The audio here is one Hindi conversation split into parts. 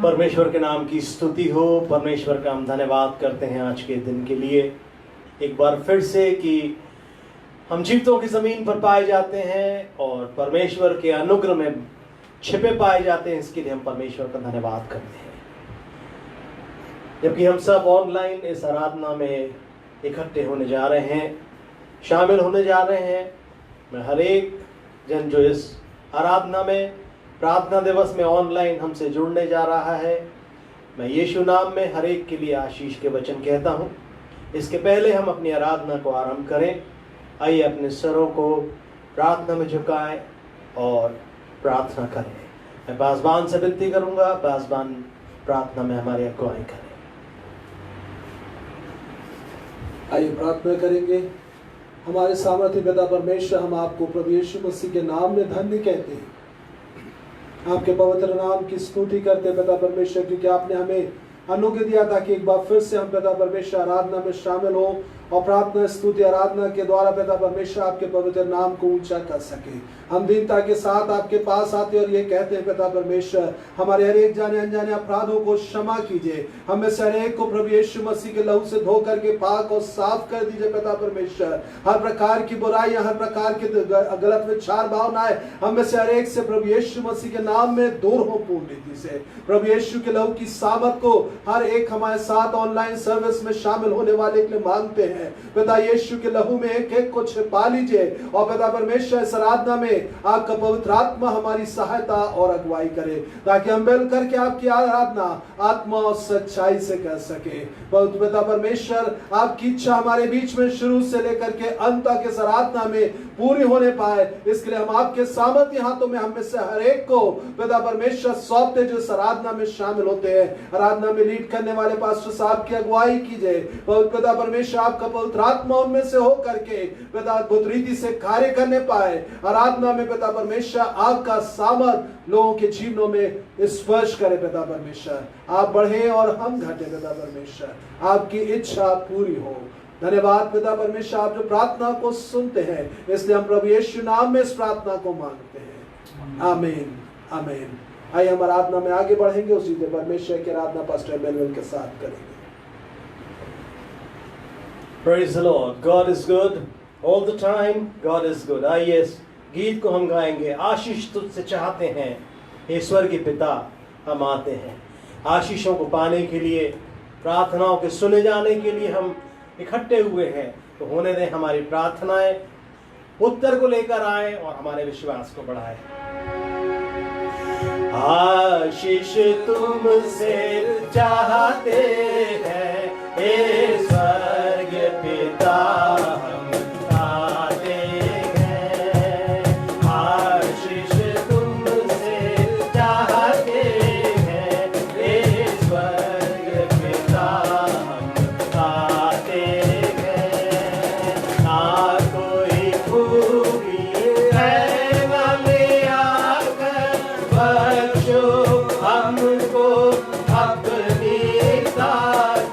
परमेश्वर के नाम की स्तुति हो। परमेश्वर का हम धन्यवाद करते हैं आज के दिन के लिए एक बार फिर से कि हम जीवितों की ज़मीन पर पाए जाते हैं और परमेश्वर के अनुग्रह में छिपे पाए जाते हैं। इसके लिए हम परमेश्वर का धन्यवाद करते हैं। जबकि हम सब ऑनलाइन इस आराधना में इकट्ठे होने जा रहे हैं, शामिल होने जा रहे हैं, मैं हर एक जन जो इस आराधना में प्रार्थना दिवस में ऑनलाइन हमसे जुड़ने जा रहा है, मैं यीशु नाम में हर एक के लिए आशीष के वचन कहता हूँ। इसके पहले हम अपनी आराधना को आरंभ करें। आइए अपने सरों को प्रार्थना में झुकाएं और प्रार्थना करें। मैं पासबान से विनती करूंगा, पासबान प्रार्थना में हमारी अगुवाई करें। आइए प्रार्थना करेंगे। हमारे सामर्थ्य पिता परमेश्वर, हम आपको प्रभु यीशु मसीह के नाम में धन्य कहते हैं, आपके पवित्र नाम की स्तुति करते हैं पिता परमेश्वर, क्योंकि आपने हमें अनुग्रह दिया ताकि एक बार फिर से हम पिता परमेश्वर आराधना में शामिल हो और प्रार्थना स्तुति आराधना के द्वारा पिता परमेश्वर आपके पवित्र नाम को ऊंचा कर सके। हम दीनता के साथ आपके पास आते और ये कहते हैं पिता परमेश्वर, हमारे हर एक जाने अनजाने अपराधों को क्षमा कीजिए। हमें से हर एक को प्रभु यीशु मसीह के लहू से धो करके पाक और साफ कर दीजिए पिता परमेश्वर। हर प्रकार की बुराइयां, हर प्रकार की गलत विचार भावनाएं हमें से हर एक से प्रभु यीशु मसीह के नाम में दूर हो पूर्ण रीति से। प्रभु यीशु के लहू की सामर्थ को हर एक हमारे साथ ऑनलाइन सर्विस में शामिल होने वाले के लिए मांगते हैं। पिता यीशु के लहू में एक एक को छिपा लीजिए और पिता परमेश्वर इस आराधना में आपका पवित्र आत्मा हमारी सहायता और अगुवाई करे, ताकि हम मिल करके आपकी आराधना आत्मा और सच्चाई से कर सके। पिता परमेश्वर, आपकी इच्छा हमारे बीच में शुरू से लेकर के अंत तक इस आराधना में पूरी होने पाए, इसके लिए हम आपके सामर्थ्य हाथों में हमें से हर एक को पिता परमेश्वर सौंपते जो इस आराधना में शामिल होते हैं। आराधना में लीड करने वाले पास्टर साहब की अगुवाई कीजिए। पिता परमेश्वर, आपका पवित्र आत्मा उनमें से हो करके पिता अद्भुत रीति से कार्य करने पाए। आराधना में पिता परमेश्वर आपका सामर्थ लोगों के जीवनों में स्पर्श करे। पिता परमेश्वर, आप बढ़े और हम घटे। पिता परमेश्वर, आपकी इच्छा पूरी हो। धन्यवाद पिता परमेश्वर, आप जो प्रार्थना को सुनते हैं, इसलिए हम प्रभु यीशु नाम में इस प्रार्थना को मांगते हैं। आमीन आमीन। आइए हम आराधना में आगे बढ़ेंगे, उसी से परमेश्वर की आराधना पास्टर बेलविल के साथ करेंगे। Praise the Lord. God is good all the time. God is good. आइए इस गीत को हम गाएंगे। आशीष तुझसे चाहते हैं ईश्वर के पिता, हम आते हैं। आशीषों को पाने के लिए, प्रार्थनाओं के सुने जाने के लिए हम इकट्ठे हुए हैं। तो होने दें हमारी प्रार्थनाएं उत्तर को लेकर आए और हमारे विश्वास को बढ़ाएं। आशीष तुमसे चाहते हैं स्वर्ग पिता, हम आते हैं। आशीष तुमसे चाहते हैं स्वर्ग पिता, हम आते हैं। ना कोई खूबी है हमें आकर बख्शो हमको अपनी ताकत।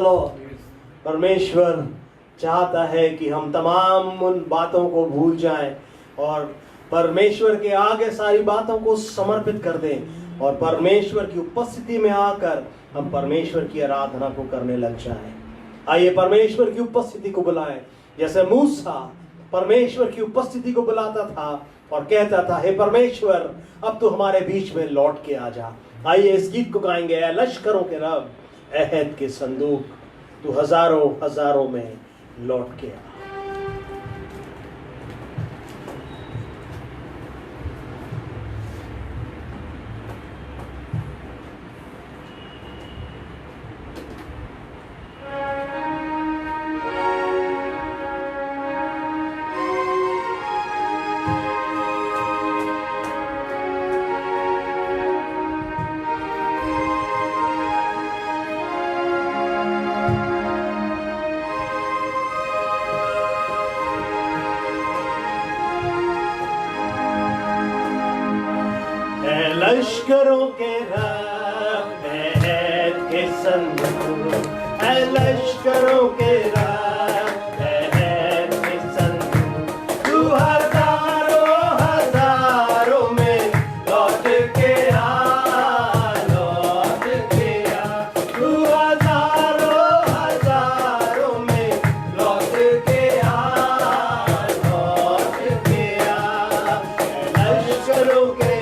Lord. परमेश्वर चाहता है कि हम तमाम उन बातों को भूल जाएं और परमेश्वर के आगे सारी बातों को समर्पित कर दें और परमेश्वर की उपस्थिति में आकर हम परमेश्वर की आराधना को करने लग जाएं। आइए परमेश्वर की उपस्थिति को बुलाएं, जैसे मूसा परमेश्वर की उपस्थिति को बुलाता था और कहता था, हे परमेश्वर अब तू हमारे बीच में लौट के आ जा। आइए इस गीत को गाएंगे, ऐ लश्करों के रब अहद के संदूक तू हजारों हजारों में लौट के आ। लश्करों के रब अहद के संदूक, ऐ लश्करों के रब अहद के संदूक तू हजारों हजारों में लौट के आ, लौट के आ। तू हजारों हजारों में लौट के आ, लौट के आ। लश्करों के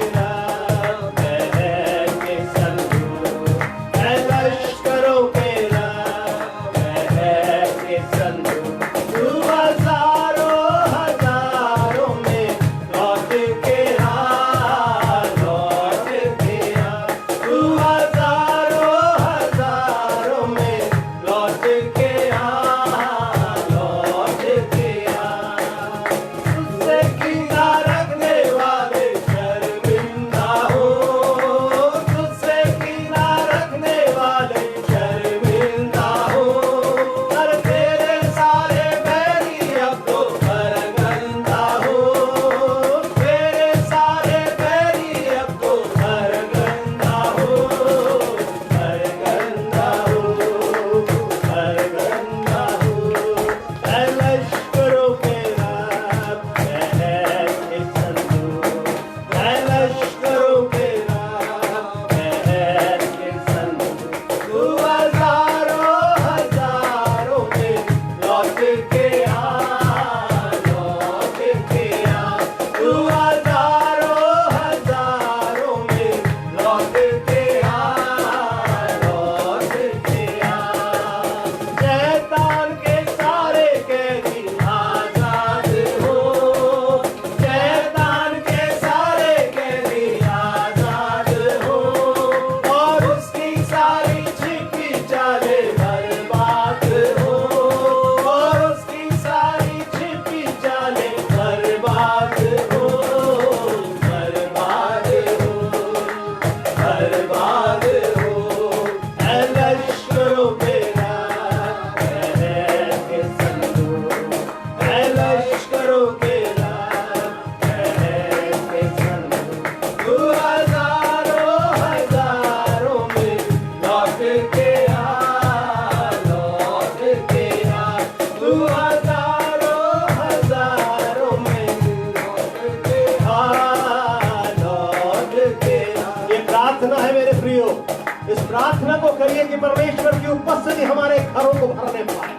प्रार्थना को करिए कि परमेश्वर की उपस्थिति हमारे घरों को भरने पाए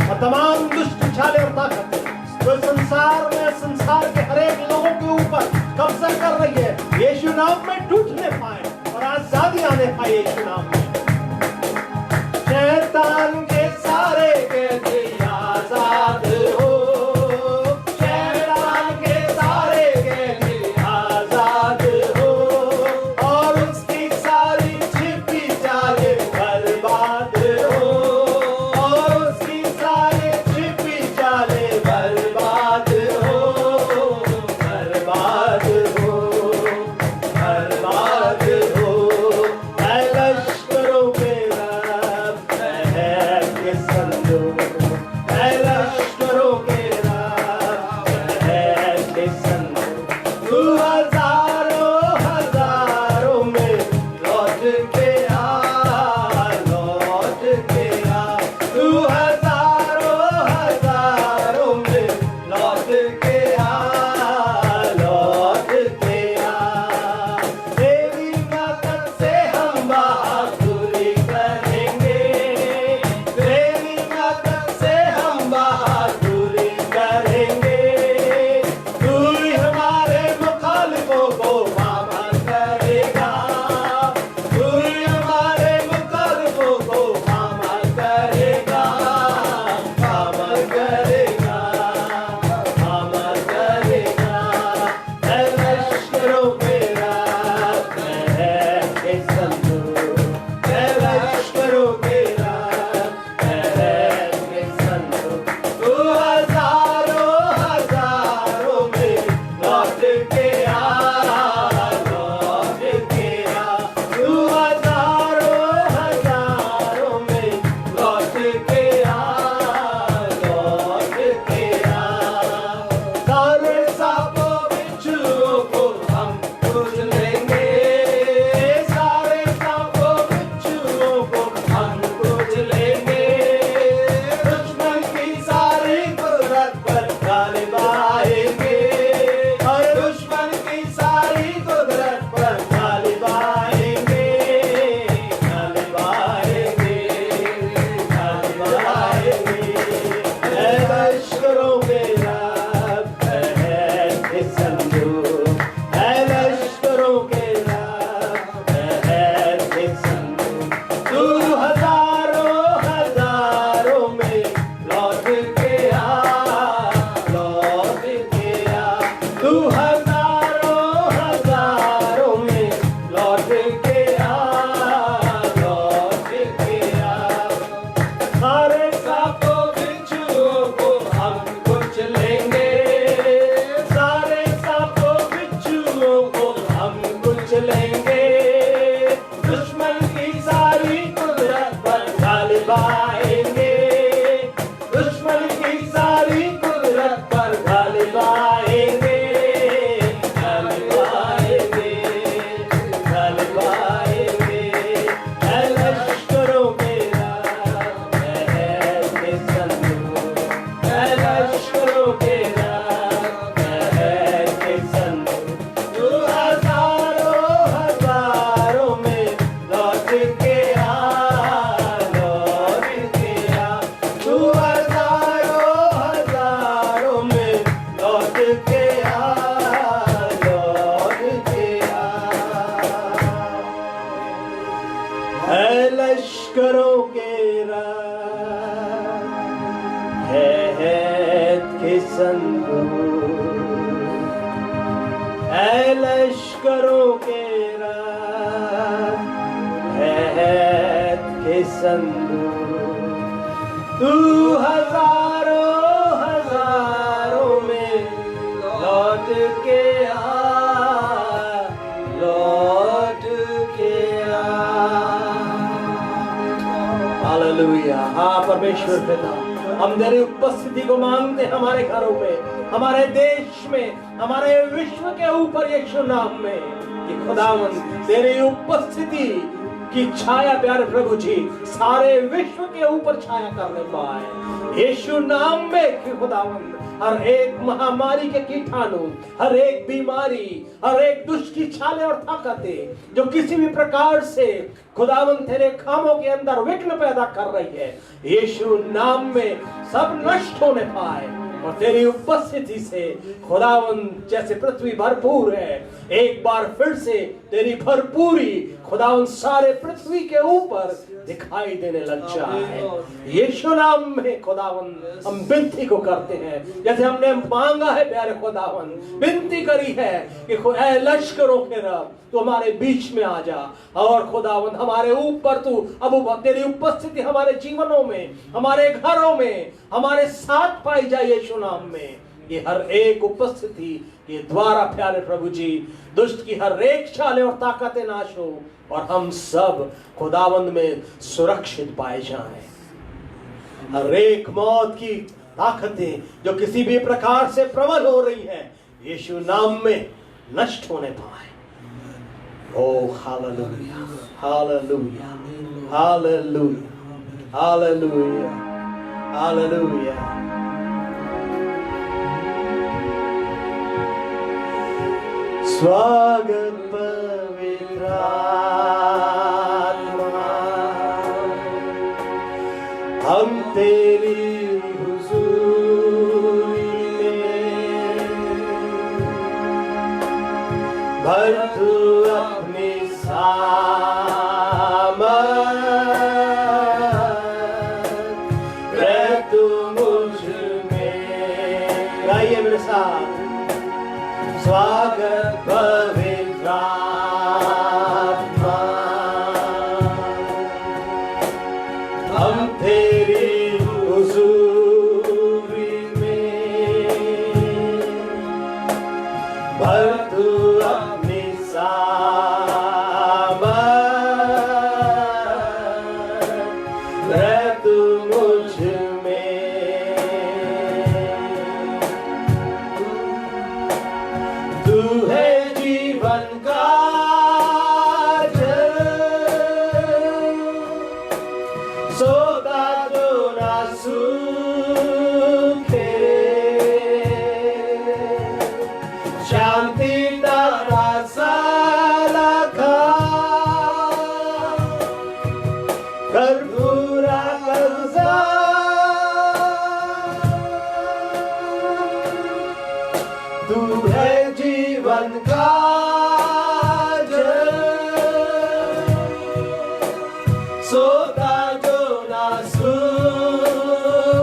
और तमाम दुष्ट छाले और ताकतें जो संसार के हर एक लोगों के ऊपर कब्जा कर रही है, यीशु नाम में टूटने पाए और आजादी आने पाए यीशु नाम में। शैतान के सारे कैदी आजाद हो, शैतान के सारे कैदी आजाद हो और उसकी सारी छिपी चालें बर्बाद हो, और उसकी सारी छिपी चालें बर्बाद हो, बर्बाद हो, बर्बाद हो। ऐ लश्करों के रब अहद के संदूक, ऐ लश्करों के रब अहद के संदूक, तू हजारों हजारों में लौट के आ, लौट के आ। सारे सांपों बिच्छुओं को हम कुछ लेंगे, सारे सांपों बिच्छुओं को हम कुछ लेंगे, दुश्मन की सारी कुदरत पर गालिब आएंगे, दुश्मन की सारी कुदरत पर गालिब आएंगे, गालिब आएंगे, गालिब आएंगे। ऐ लश्करों के रब, महल के संदूक, ऐ लश्करों के रब, महल के संदूक, तू हजारों हजारों में लौट के आ, लौट के आ, तू हजारों हजारों में लौट के आ, लौट के आ। है लश्करों के रब, है के संदूक, है लश्करों के रब, है के संदूक, तू हजारों हजारों में लौट के आ, लौट के आ। हालेलुया। हाँ परमेश्वर पिता, हम तेरी उपस्थिति को मांगते हैं हमारे घरों में, हमारे देश में, हमारे विश्व के ऊपर यीशु नाम में, कि खुदावंद तेरी उपस्थिति की छाया प्यारे प्रभु जी सारे विश्व के ऊपर छाया करने पाए यीशु नाम में। कि खुदावंद हर एक महामारी के कीटाणु, हर एक बीमारी, हर एक दुष्ट की छाले और ताकतें जो किसी भी प्रकार से खुदावंद तेरे कामों के अंदर विघ्न पैदा कर रही है, यीशु नाम में सब नष्ट होने पाए, और तेरी उपस्थिति से खुदावंद जैसे पृथ्वी भरपूर है, एक बार फिर से तेरी भरपूरी खुदावंद सारे पृथ्वी के ऊपर दिखाई देने लग जाए यीशु नाम में। खुदावंद हम विनती को करते हैं जैसे हमने मांगा है प्यारे खुदावंद, विनती करी है कि ऐ लश्करों के रब तू हमारे बीच में आ जा, और खुदावंद हमारे ऊपर तू अब तेरी उपस्थिति हमारे जीवनों में, हमारे घरों में, हमारे साथ पाई जाए यीशु नाम में। ये हर एक उपस्थिति के द्वारा प्यारे प्रभु जी दुष्ट की हर एक चालें और ताकतें नाश हो, और हम सब खुदावंद में सुरक्षित पाए जाएं। हर एक मौत की ताकतें जो किसी भी प्रकार से प्रबल हो रही है यीशु नाम में नष्ट होने पाए। ओ hallelujah, hallelujah, hallelujah, hallelujah, hallelujah. स्वागत पवित्र आत्मा, हम तेरी हुजूरी में, भर तू अपनी सामर्थ, रह तू मुझ में। गाइए मेरे साथ, स्वागत पवित्र आत्मा, हम तेरी हुजूरी में, भर तू अपनी सामर्थ, रह तू मुझ में। तू है जीवन का जल, सोता जो ना सूखे, शांति तारा सालखा, कर पूरा कर्जा, तू है जीवन का जल, सोता जो ना सूखे,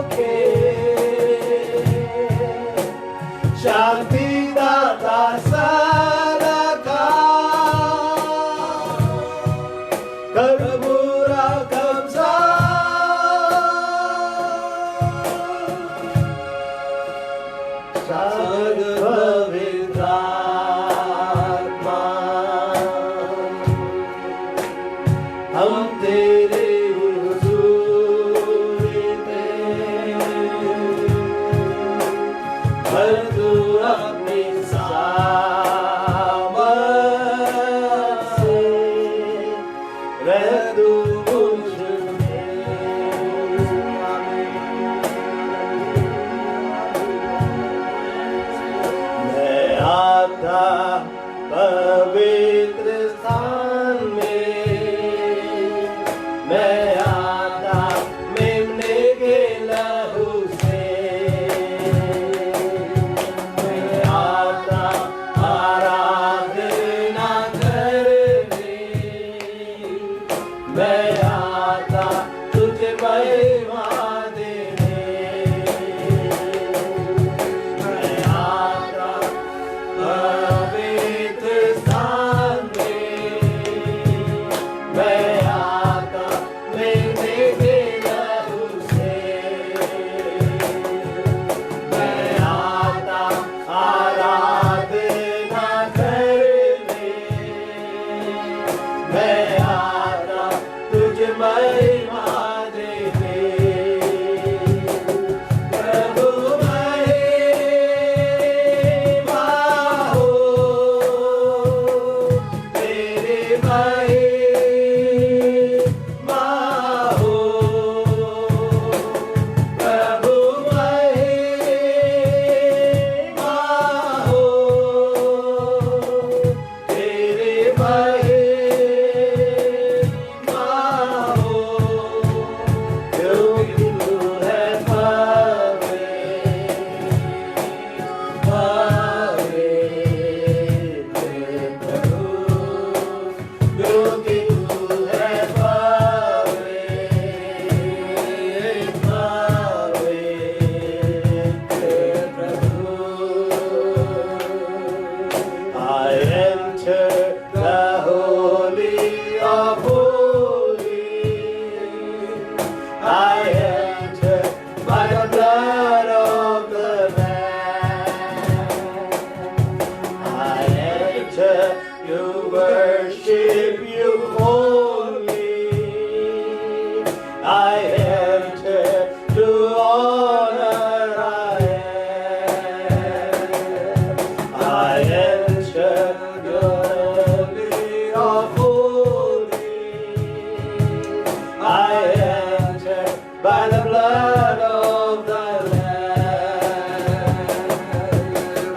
blood of the Lamb.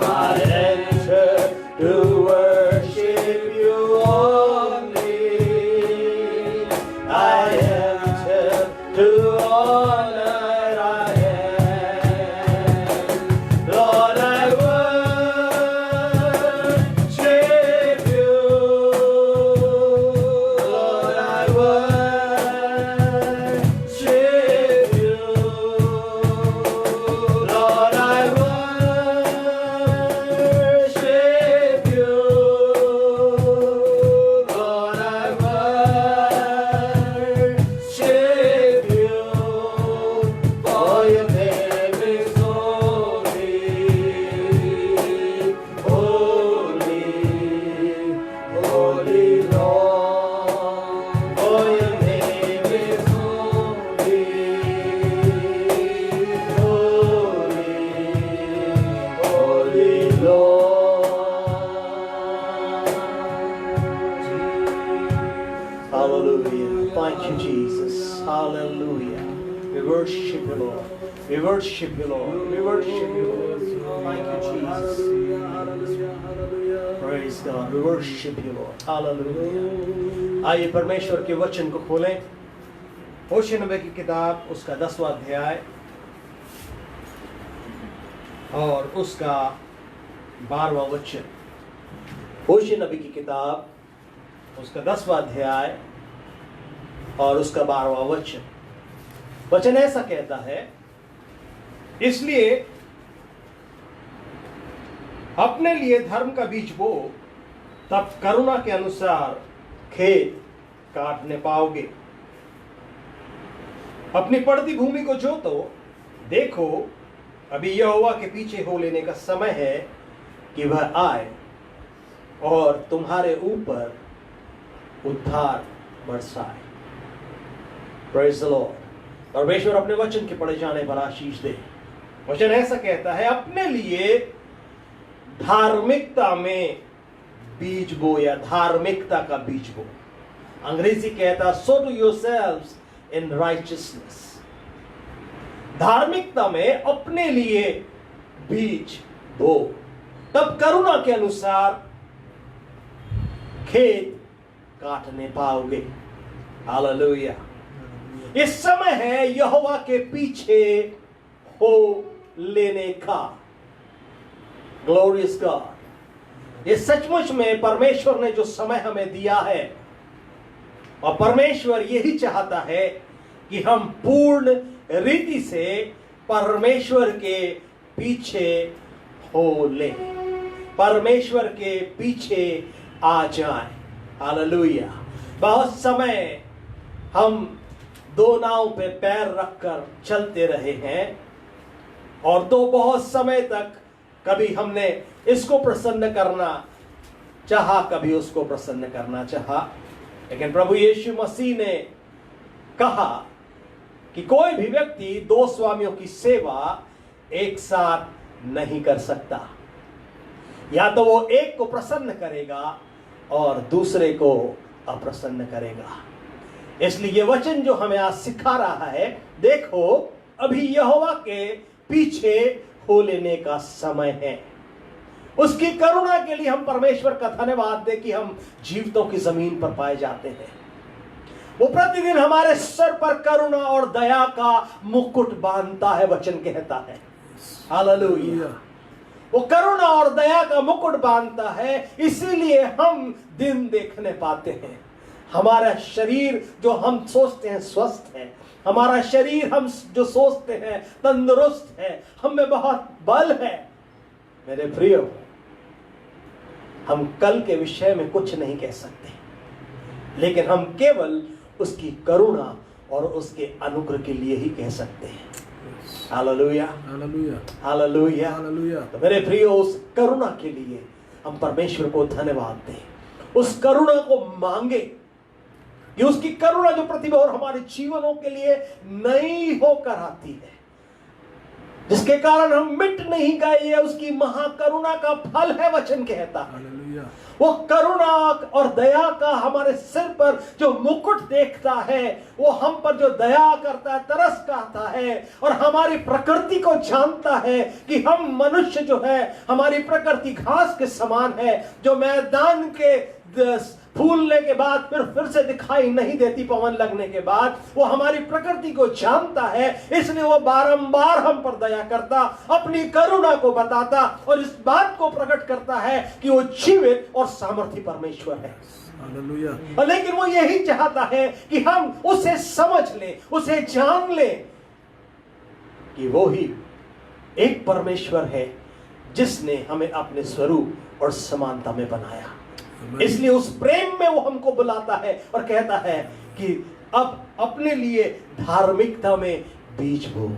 I enter to worship you only. I enter to honor. I am. Lord, I worship you. Lord, I worship you. Lord, I worship you. Lord, I worship you. For your name is holy, holy, holy Lord. For your name is holy, holy, holy Lord. Hallelujah. Thank you, Jesus. Hallelujah. We worship you, Lord. We worship you, Lord. We worship you, Lord. Thank you, Jesus. Praise God. We worship you, Lord. Hallelujah. आइए परमेश्वर के वचन को खोलें। होशे नबी की किताब उसका 10वां अध्याय और उसका 12वां वचन। होशे नबी की किताब उसका 10वां अध्याय और उसका 12वां वचन। वचन ऐसा कहता है, इसलिए अपने लिए धर्म का बीज बो, तब करुणा के अनुसार खेत काटने पाओगे। अपनी पड़ती भूमि को जोतो, देखो अभी यहोवा के पीछे हो लेने का समय है कि वह आए और तुम्हारे ऊपर उद्धार बरसाए। Praise the Lord. परमेश्वर अपने वचन के पढ़े जाने पर आशीष दे। वचन ऐसा कहता है, अपने लिए धार्मिकता में बीज बो या धार्मिकता का बीज बो। अंग्रेजी कहता सो टू योरसेल्व्स इन राइचियसनेस। धार्मिकता में अपने लिए बीज बो, तब करुणा के अनुसार खेत काटने पाओगे। हालेलुया। इस समय है यहोवा के पीछे हो लेने का। Glorious God. ये सचमुच में परमेश्वर ने जो समय हमें दिया है, और परमेश्वर यही चाहता है कि हम पूर्ण रीति से परमेश्वर के पीछे हो ले, परमेश्वर के पीछे आ जाएं। हालेलुया। बहुत समय हम दो नाव पे पैर रखकर चलते रहे हैं, और तो बहुत समय तक कभी हमने इसको प्रसन्न करना चाहा, कभी उसको प्रसन्न करना चाहा। लेकिन प्रभु यीशु मसीह ने कहा कि कोई भी व्यक्ति दो स्वामियों की सेवा एक साथ नहीं कर सकता। या तो वो एक को प्रसन्न करेगा और दूसरे को अप्रसन्न करेगा। इसलिए ये वचन जो हमें आज सिखा रहा है, देखो अभी यहोवा के पीछे हो लेने का समय है। उसकी करुणा के लिए हम परमेश्वर का धन्यवाद दें कि हम जीवितों की जमीन पर पाए जाते हैं। वो प्रतिदिन हमारे सर पर करुणा और दया का मुकुट बांधता है, वचन कहता है। हालेलुया। वो करुणा और दया का मुकुट बांधता है, इसीलिए हम दिन देखने पाते हैं। हमारा शरीर जो हम सोचते हैं स्वस्थ है, हमारा शरीर हम जो सोचते हैं तंदुरुस्त है, हम में बहुत बल है। मेरे प्रियो, हम कल के विषय में कुछ नहीं कह सकते, लेकिन हम केवल उसकी करुणा और उसके अनुग्रह के लिए ही कह सकते हैं। Hallelujah, hallelujah, hallelujah, hallelujah. तो मेरे प्रियो, उस करुणा के लिए हम परमेश्वर को धन्यवाद दें, उस करुणा को मांगे कि उसकी करुणा जो प्रतिभा हमारे जीवनों के लिए नई होकर आती है, जिसके कारण हम मिट नहीं गए, ये उसकी महाकरुणा का फल है, वचन कहता है। वो करुणा और दया का हमारे सिर पर जो मुकुट देखता है, वो हम पर जो दया करता है, तरस खाता है और हमारी प्रकृति को जानता है कि हम मनुष्य जो है, हमारी प्रकृति घास के समान है जो मैदान के फूलने के बाद फिर से दिखाई नहीं देती पवन लगने के बाद। वो हमारी प्रकृति को जानता है, इसलिए वो बारंबार हम पर दया करता, अपनी करुणा को बताता और इस बात को प्रकट करता है कि वो जीवित और सामर्थी परमेश्वर है। हालेलुया। लेकिन वो यही चाहता है कि हम उसे समझ लें, उसे जान लें कि वो ही एक परमेश्वर है जिसने हमें अपने स्वरूप और समानता में बनाया। इसलिए उस प्रेम में वो हमको बुलाता है और कहता है कि अब अपने लिए धार्मिकता में बीज बो।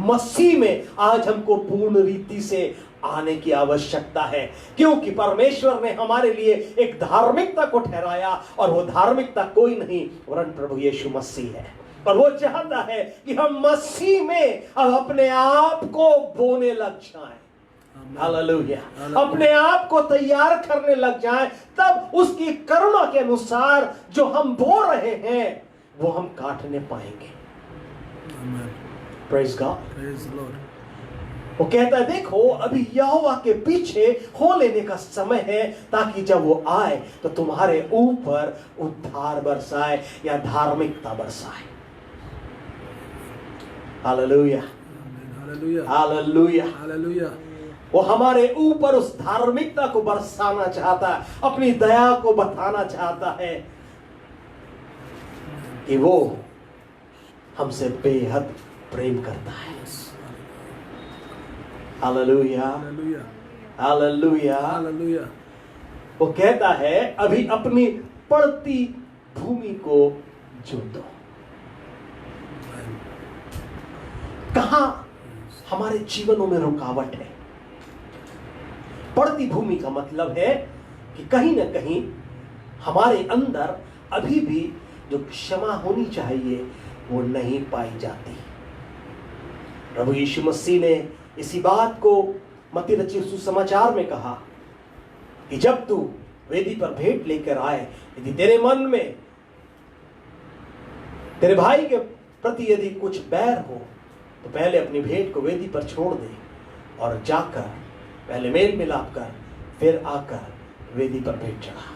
मसीह में आज हमको पूर्ण रीति से आने की आवश्यकता है, क्योंकि परमेश्वर ने हमारे लिए एक धार्मिकता को ठहराया और वो धार्मिकता कोई नहीं वरन प्रभु यीशु मसीह है। और वो चाहता है कि हम मसीह में अब अपने आप को बोने लग जाएं। हालेलुया। अपने आप को तैयार करने लग जाएं, तब उसकी करुणा के अनुसार जो हम बो रहे हैं वो हम काटने पाएंगे। Praise God. वो कहता है देखो अभी यहोवा के पीछे हो लेने का समय है, ताकि जब वो आए तो तुम्हारे ऊपर उद्धार बरसाए या धार्मिकता बरसाए। Hallelujah, hallelujah, hallelujah. वो हमारे ऊपर उस धार्मिकता को बरसाना चाहता है, अपनी दया को बताना चाहता है कि वो हमसे बेहद प्रेम करता है। Hallelujah, hallelujah, hallelujah. वो कहता है अभी अपनी पड़ती भूमि को जोतो। कहां हमारे जीवनों में रुकावट है? पड़ती भूमि का मतलब है कि कहीं ना कहीं हमारे अंदर अभी भी जो क्षमा होनी चाहिए वो नहीं पाई जाती। प्रभु यीशु मसीह ने इसी बात को मत्ती रचित सुसमाचार में कहा कि जब तू वेदी पर भेंट लेकर आए, यदि तेरे मन में तेरे भाई के प्रति यदि कुछ बैर हो तो पहले अपनी भेंट को वेदी पर छोड़ दे और जाकर पहले मेल मिलाप कर, फिर आकर वेदी पर भेंट चढ़ा।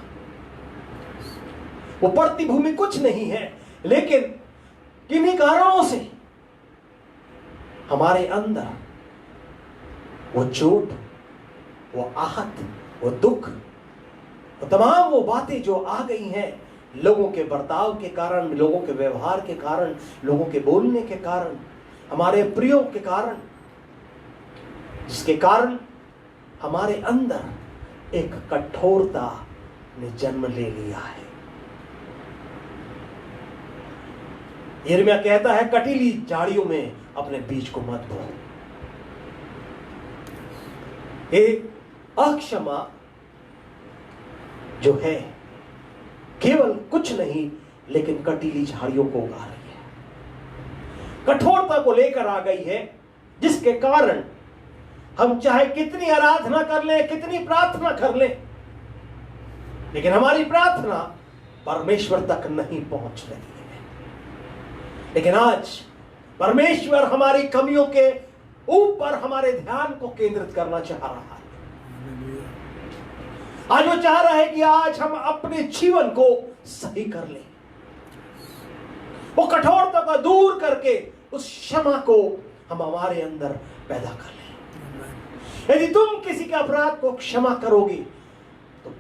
वो पड़ती भूमि कुछ नहीं है, लेकिन किन्हीं कारणों से हमारे अंदर वो चोट, वो आहत, वो दुख, वो तमाम वो बातें जो आ गई हैं लोगों के बर्ताव के कारण, लोगों के व्यवहार के कारण, लोगों के बोलने के कारण, हमारे प्रियों के कारण, जिसके कारण हमारे अंदर एक कठोरता ने जन्म ले लिया है। यिर्मयाह कहता है कटीली झाड़ियों में अपने बीज को मत बो। एक अक्षमा जो है केवल कुछ नहीं लेकिन कटीली झाड़ियों को उगा रही है, कठोरता को लेकर आ गई है, जिसके कारण हम चाहे कितनी आराधना कर लें, कितनी प्रार्थना कर लें, लेकिन हमारी प्रार्थना परमेश्वर तक नहीं पहुंच रही है। लेकिन आज परमेश्वर हमारी कमियों के ऊपर हमारे ध्यान को केंद्रित करना चाह रहा है। आज वो चाह रहा है कि आज हम अपने जीवन को सही कर लें, वो कठोरता को दूर करके उस क्षमा को हम हमारे अंदर पैदा कर लें। यदि तुम किसी के अपराध को क्षमा करोगे तो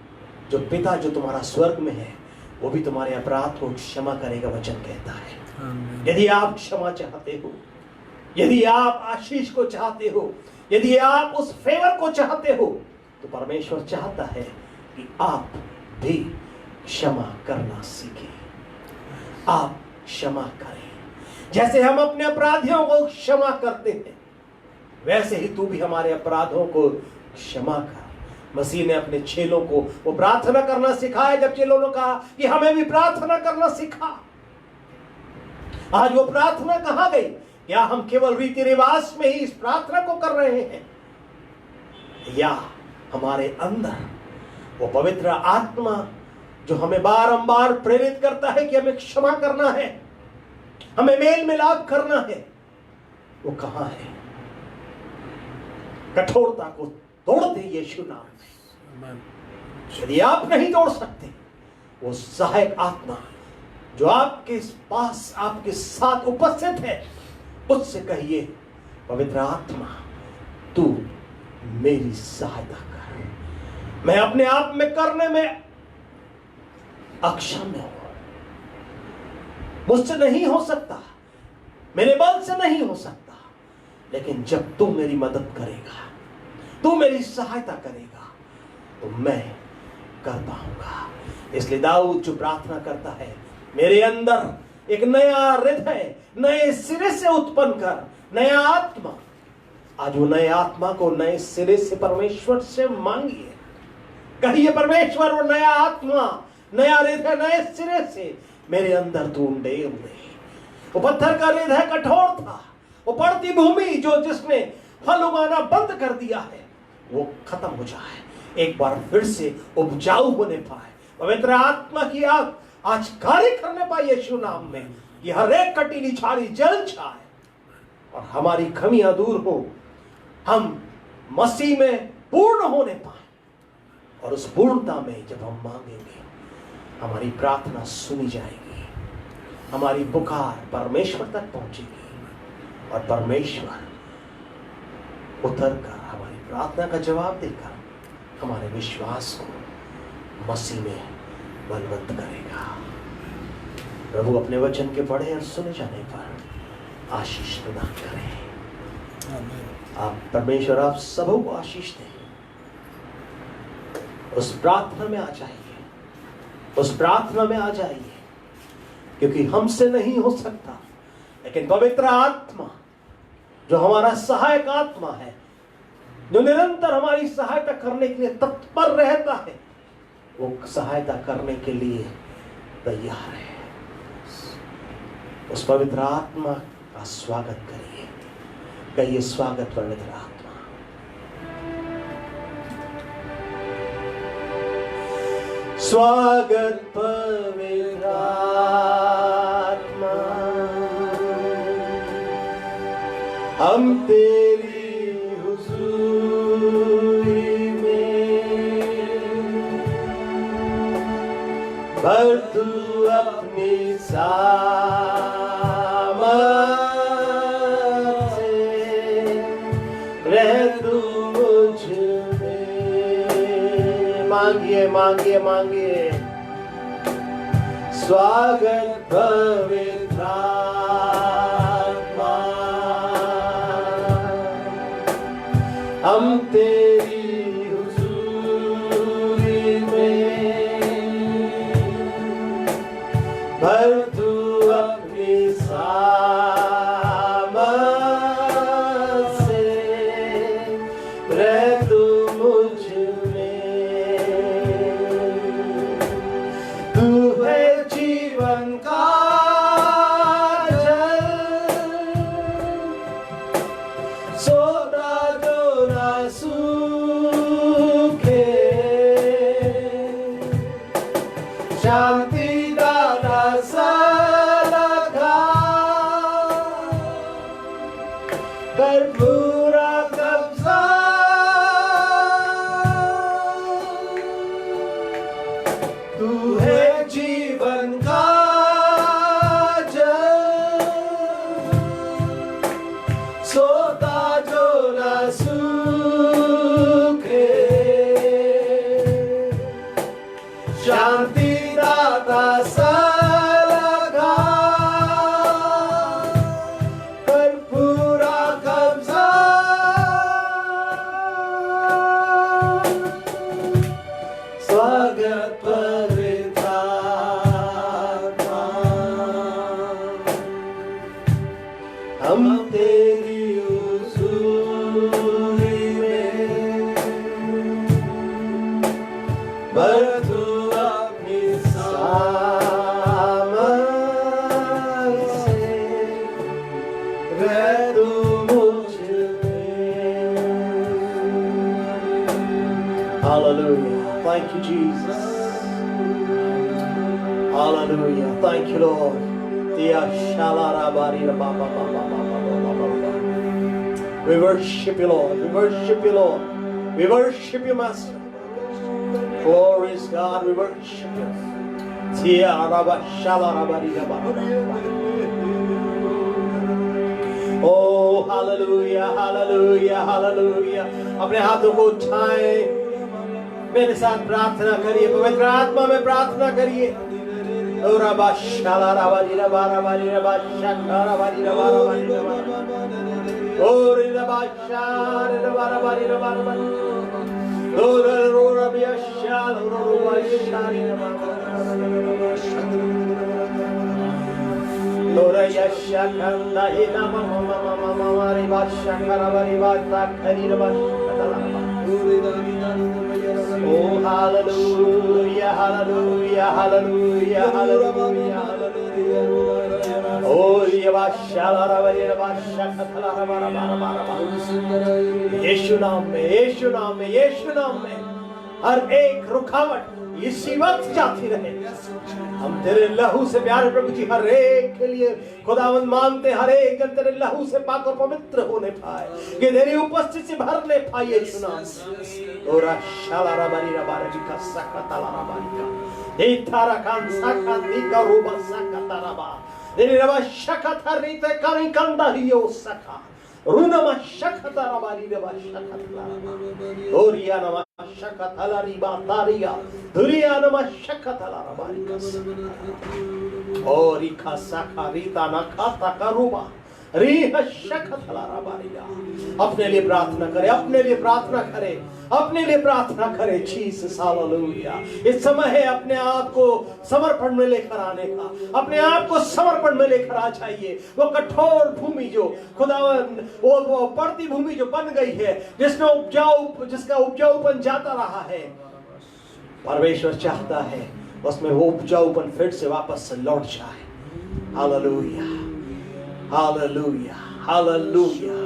जो पिता जो तुम्हारा स्वर्ग में है वो भी तुम्हारे अपराध को क्षमा करेगा, वचन कहता है। यदि आप क्षमा चाहते हो, यदि आप आशीष को चाहते हो, यदि आप उस फेवर को चाहते हो, तो परमेश्वर चाहता है कि आप भी क्षमा करना सीखें, आप क्षमा करें। जैसे हम अपने अपराधियों को क्षमा करते हैं, वैसे ही तू भी हमारे अपराधों को क्षमा कर। मसीह ने अपने चेलों को वो प्रार्थना करना सिखाया, जब चेलों ने कहा कि हमें भी प्रार्थना करना सिखा। आज वो प्रार्थना कहां गई? क्या हम केवल रीति रिवाज में ही इस प्रार्थना को कर रहे हैं, या हमारे अंदर वो पवित्र आत्मा जो हमें बारंबार प्रेरित करता है कि हमें क्षमा करना है, हमें मेल मिलाप करना है, वो कहां है? कठोरता को तोड़ दे यीशु नाम में। यदि आप नहीं तोड़ सकते, वो सहायक आत्मा जो आपके पास आपके साथ उपस्थित है, उससे कहिए, पवित्र आत्मा तू मेरी सहायता कर, मैं अपने आप में करने में अक्षम हूं, मुझसे नहीं हो सकता, मेरे बल से नहीं हो सकता, लेकिन जब तू मेरी मदद करेगा, तू मेरी सहायता करेगा, तो मैं कर पाऊंगा। इसलिए दाऊद जो प्रार्थना करता है, मेरे अंदर एक नया हृदय नए सिरे से उत्पन्न कर, नया आत्मा। आज वो नए आत्मा को नए सिरे से परमेश्वर से मांगिए, कहिए, परमेश्वर वो नया आत्मा, नया हृदय नए सिरे से मेरे अंदर तू उंडेल दे। वो पत्थर का हृदय कठोर था, वो पड़ती भूमि जो जिसने फल उगाना बंद कर दिया है, वो खत्म हो जाए, एक बार फिर से उपजाऊ होने पाए। पवित्र आत्मा की आग आज कार्य करने पाए यीशु नाम में, कि हर एक कटीली छाली जल जाए और हमारी कमियां दूर हो, हम मसीह में पूर्ण होने पाए, और उस पूर्णता में जब हम मांगेंगे, हमारी प्रार्थना सुनी जाएगी, हमारी पुकार परमेश्वर तक पहुंचेगी, और परमेश्वर उतर कर हमारी प्रार्थना का जवाब देकर हमारे विश्वास को मसीह में बलवंत करेगा। प्रभु अपने वचन के पढ़े और सुने जाने पर आशीष प्रदान करें। आप परमेश्वर आप सबों को आशीष दें। उस प्रार्थना में आ जाइए, उस प्रार्थना में आ जाइए, क्योंकि हमसे नहीं हो सकता, लेकिन पवित्र आत्मा जो हमारा सहायक आत्मा है, जो निरंतर हमारी सहायता करने के लिए तत्पर रहता है, वो सहायता करने के लिए तैयार है। उस पवित्र आत्मा का स्वागत करिए, कहिए, स्वागत पवित्र आत्मा। स्वागत पवित्र आत्मा, हम तेरी हुजूरी में, भर तू अपनी सामर्थ से, रह तू मुझ में। मांगिए मांगिए मांगिए, स्वागत पवित्र आत्मा, हम तेरी हुजूरी में, भर तू अपनी सामर्थ से, रह तू मुझ में। तू है जीवन का जल, सोता जो ना सूखे, शांति दाता सलगा, कर पूरा कब्जा। तू है जीवन का जल, सोता जो ना सूखे, शांति दाता सलगा, कर पूरा कब्जा। स्वागत पवित्र आत्मा, हम तेरी हुजूरी में, भर तू अपनी सामर्थ से, रह तू मुझ में। Hallelujah. Thank you, Jesus. Hallelujah. Thank you, Lord. We worship you, Lord. We worship you, Lord. We worship you, Master. Glorious God, we worship you. Oh, hallelujah, hallelujah, hallelujah. अपने हाथों को उठाएं, मेरे साथ प्रार्थना करिए, पवित्र आत्मा में प्रार्थना करिए। Oh, hallelujah, hallelujah, hallelujah, hallelujah, hallelujah. Oh, यीशु नाम में, यीशु नाम में, यीशु नाम में हर एक रुकावट इसी वक्त जाती रहे। हम तेरे लहू से प्यारे प्रभु जी हर एक के लिए खुदावंद मांगते, हर एक जन तेरे लहू से पाक और पवित्र होने पाए, कि तेरी उपस्थिति से भरने पाए यीशु नाम में। और शालारा बारीरा बारजी का सकताला बारी का देथारा कान सकती का रूबा सकतारा बा तेरी रवा शकता रीते करी कंदा हियो सका रुनमा शकतारा बारी रवा शकतारा ओरिया नमा शकताला रिबा तारिया दुरिया नमा शकताला बारी का ओरी का सका रीता ना खाता करूबा अपने लिए प्रार्थना करें, अपने लिए प्रार्थना करें, अपने लिए प्रार्थना करें। Jesus hallelujah. इस समय है अपने आप को समर्पण में लेकर आने का, अपने आप को समर्पण में लेकर आ जाइए। वो कठोर भूमि जो खुदावन वो पड़ती भूमि जो बन गई है, जिसका उपजाऊपन जाता रहा है, परमेश्वर चाहता है उसमें वो उपजाऊपन फिर से वापस से लौट जाए। Hallelujah, Hallelujah, hallelujah,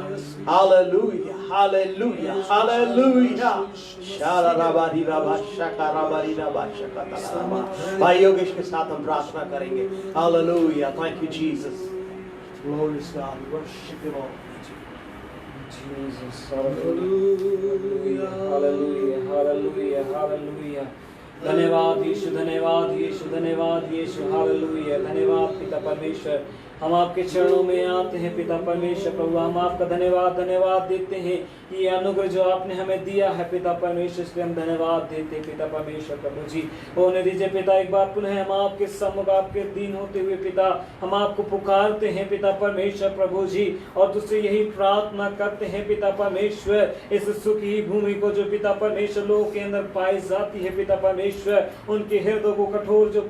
hallelujah, hallelujah, hallelujah. शालाराबारी राबा शकाराबारी राबा शकाताराबा। भाई योगेश के साथ हम प्रार्थना करेंगे। Hallelujah, thank you Jesus. Glorious God, worship you Lord. Jesus, hallelujah, hallelujah, hallelujah, hallelujah. धन्यवाद यीशु, धन्यवाद यीशु, धन्यवाद यीशु, हालेलुया। धन्यवाद पिता परमेश्वर, हम आपके चरणों में आते हैं पिता परमेश्वर। प्रभु हम आपका धन्यवाद देते हैं कि ये अनुग्रह जो आपने हमें दिया है पिता परमेश्वर, इसलिए हम धन्यवाद देते हैं पिता परमेश्वर। प्रभु जी होने दीजिए पिता, एक बार पुनः हम आपके सम्मुख आपके दीन होते हुए पिता हम आपको पुकारते हैं पिता परमेश्वर प्रभु जी, और तुझसे यही प्रार्थना करते हैं पिता परमेश्वर, इस सुखी भूमि को जो पिता परमेश्वर लोगों के अंदर पाई जाती है पिता परमेश्वर, उनके हृदय को कठोर जो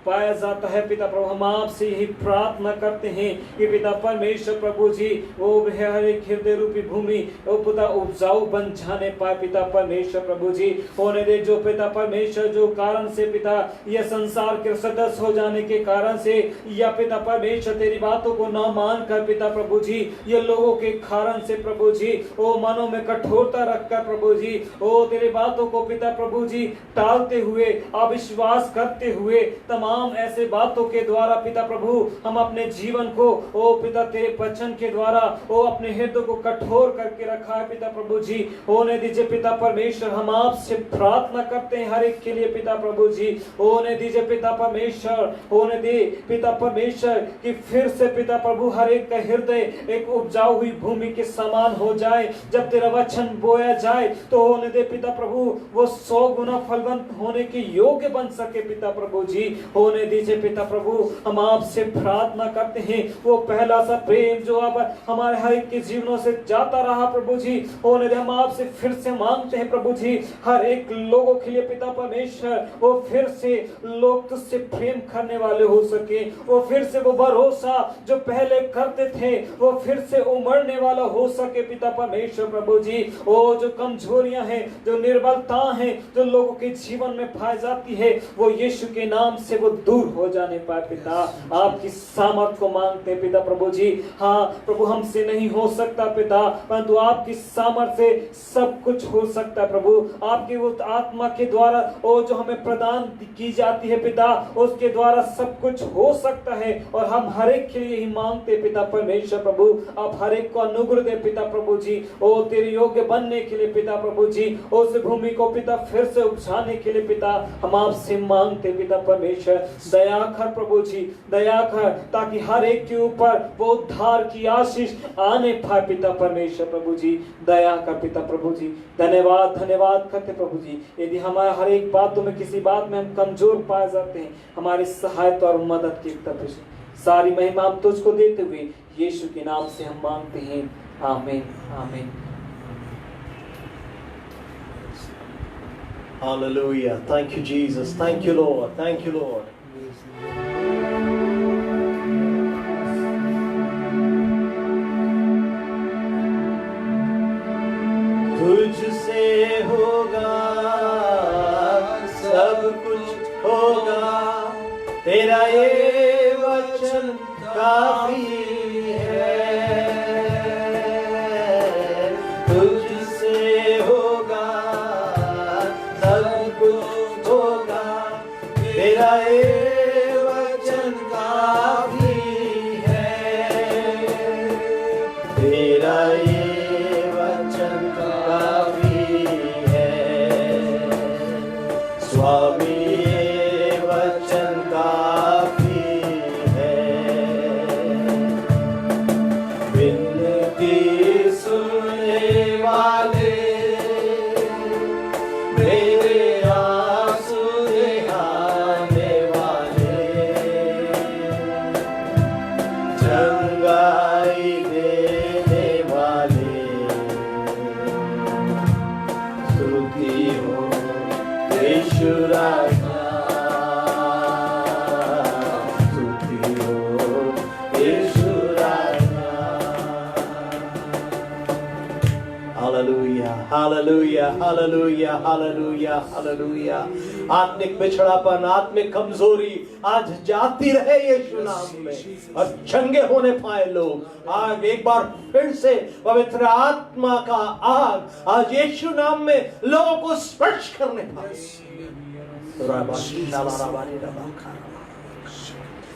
पाया जाता है पिता प्रभु, हम आपसे यही प्रार्थना करते हैं कि पिता परमेश्वर प्रभु जी वो हर एक हृदय रूपी भूमि वो पिता उपजाऊ बन जाने पाए पिता परमेश्वर प्रभु जी। होने दे जो पिता परमेश्वर जो कारण से पिता यह संसार के सदस्य हो जाने के कारण से, या पिता परमेश्वर तेरी बातों को न मान कर पिता प्रभु जी ये लोगों के कारण से प्रभु जी ओ मनों में कठोरता रखकर प्रभु जी ओ तेरी बातों को पिता प्रभु जी टालते हुए, अविश्वास करते हुए, तमाम ऐसे बातों के द्वारा पिता प्रभु हम अपने जीवन को ओ पिता तेरे वचन के द्वारा ओ अपने हृदय को कठोर करके रखा है पिता प्रभु जी। होने दीजिए पिता परमेश्वर, हम आपसे प्रार्थना करते हैं हर एक के लिए पिता प्रभु जी। होने दीजिए पिता परमेश्वर, होने दे पिता परमेश्वर कि फिर से पिता प्रभु हर एक का हृदय एक उपजाऊ हुई भूमि के समान हो जाए। जब तेरा वचन बोया जाए तो होने दे पिता प्रभु वो 100 गुना फलवंत होने के योग्य बन सके पिता प्रभु जी। होने दीजिए पिता प्रभु, हम आपसे प्रार्थना करते हैं वो पहला सा प्रेम जो अब हमारे हर एक के जीवनों से जाता रहा प्रभु जी, होने दे हम आपसे फिर से मांगते हैं प्रभु जी हर एक लोगों के लिए पिता परमेश्वर वो फिर से लोग तुझसे प्रेम करने वाले हो सके, वो फिर से वो भरोसा जो पहले करते थे वो फिर से उमड़ने वाला हो सके पिता परमेश्वर प्रभु जी। वो जो कमजोरियां हैं, जो निर्बलता है जो लोगों के जीवन में पाई जाती है, वो यीशु के नाम से वो दूर हो जाने पाए पिता। आपकी सामर्थ को को मांगते हैं पिता प्रभु जी। हाँ प्रभु, हमसे नहीं हो सकता पिता, परंतु आपकी सामर्थ्य से सब कुछ हो सकता है प्रभु। आपकी वो आत्मा के द्वारा वो जो हमें प्रदान की जाती है पिता, उसके द्वारा सब कुछ हो सकता है। और हम हर एक के लिए यही मांगते पिता परमेश्वर प्रभु, आप हर एक को अनुग्रह दे पिता प्रभु जी। ओ तेरे योग्य बनने के लिए पिता प्रभु जी, उस भूमि को पिता फिर से उपजाने के लिए पिता हम आपसे मांगते पिता परमेश्वर। दया कर प्रभु जी, दया कर, ताकि हर एक के ऊपर वो उद्धार की आशीष आने पाए पिता परमेश्वर प्रभु जी। दया कर पिता प्रभु जी। धन्यवाद धन्यवाद करते प्रभु जी। यदि हमारे हर एक बातों में किसी बात में हम कमजोर पाए जाते हैं, हमारी सहायता और मदद की तरफ से सारी महिमा हम तुझको देते हुए यीशु के नाम से हम मांगते हैं। आमीन आमीन। Hallelujah. Thank you, Jesus. Thank you, Lord. Thank you, Lord. तुझसे होगा सब कुछ होगा, तेरा ये वचन काफी है। तुझसे होगा सब कुछ होगा, तेरा ये वचन काफी है। तेरा ये वचन काफी है स्वामी, ये वचन काफी है। विनती सुनने वाले मेरे आंसू दिखाने वाले, चंगाई देने वाले, स्तुति हो यीशु राजा, स्तुति हो यीशु राजा। Hallelujah hallelujah hallelujah hallelujah hallelujah. आत्मिक पिछड़ापन, आत्मिक कमजोरी आज जाती रहे यीशु नाम में, और चंगे होने पाए लोग। आज एक बार फिर से पवित्र आत्मा का आग आज यीशु नाम में लोगों को स्पर्श करने पाए।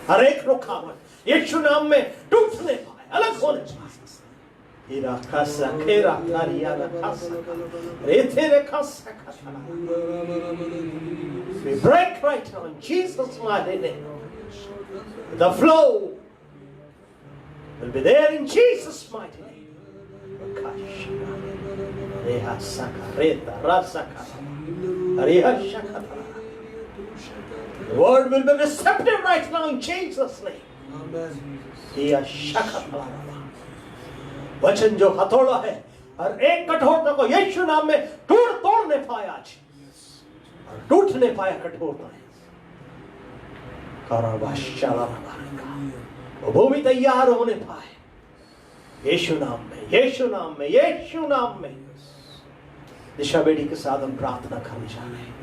हर एक रुकावट यीशु नाम में टूटने पाए, अलग होने पाए। हीरा खासा खेरा तारिया खासा रेते रे खासा खासा। We break right now in Jesus' mighty name. The flow will be there in Jesus' mighty name. Reha saka reta rasaka reha shaka. The word will be receptive right now in Jesus' name. Reha shaka. वचन जो हथौड़ा है, और एक कठोरता को यीशु नाम में तोड़ने पाए आज, और टूटने पाया कठोरता। वो भूमि तैयार होने पाए यीशु नाम में, यीशु नाम में, यीशु नाम में। दिशा बेटी के साथ हम प्रार्थना करने जा रहे हैं।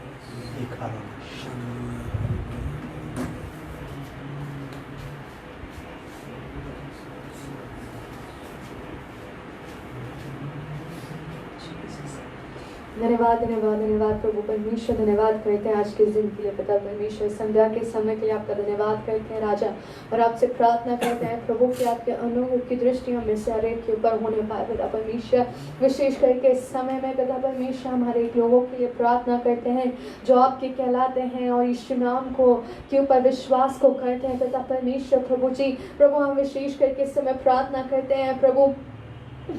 धन्यवाद धन्यवाद धन्यवाद प्रभु परमेश्वर, धन्यवाद करते हैं आज के दिन के लिए पिता परमेश्वर। संध्या के समय के लिए आपका धन्यवाद करते हैं राजा, और आपसे प्रार्थना करते हैं प्रभु कि आपके अनुग्रह की दृष्टि हमें से हर एक के ऊपर होने पाए पिता परमेश्वर। विशेष करके इस समय में पिता परमेश्वर हम हर एक लोगों के लिए प्रार्थना करते हैं जो आपके कहलाते हैं और यीशु नाम को के ऊपर विश्वास को करते हैं पिता परमेश्वर। प्रभु जी, प्रभु हम विशेष करके इस समय प्रार्थना करते हैं प्रभु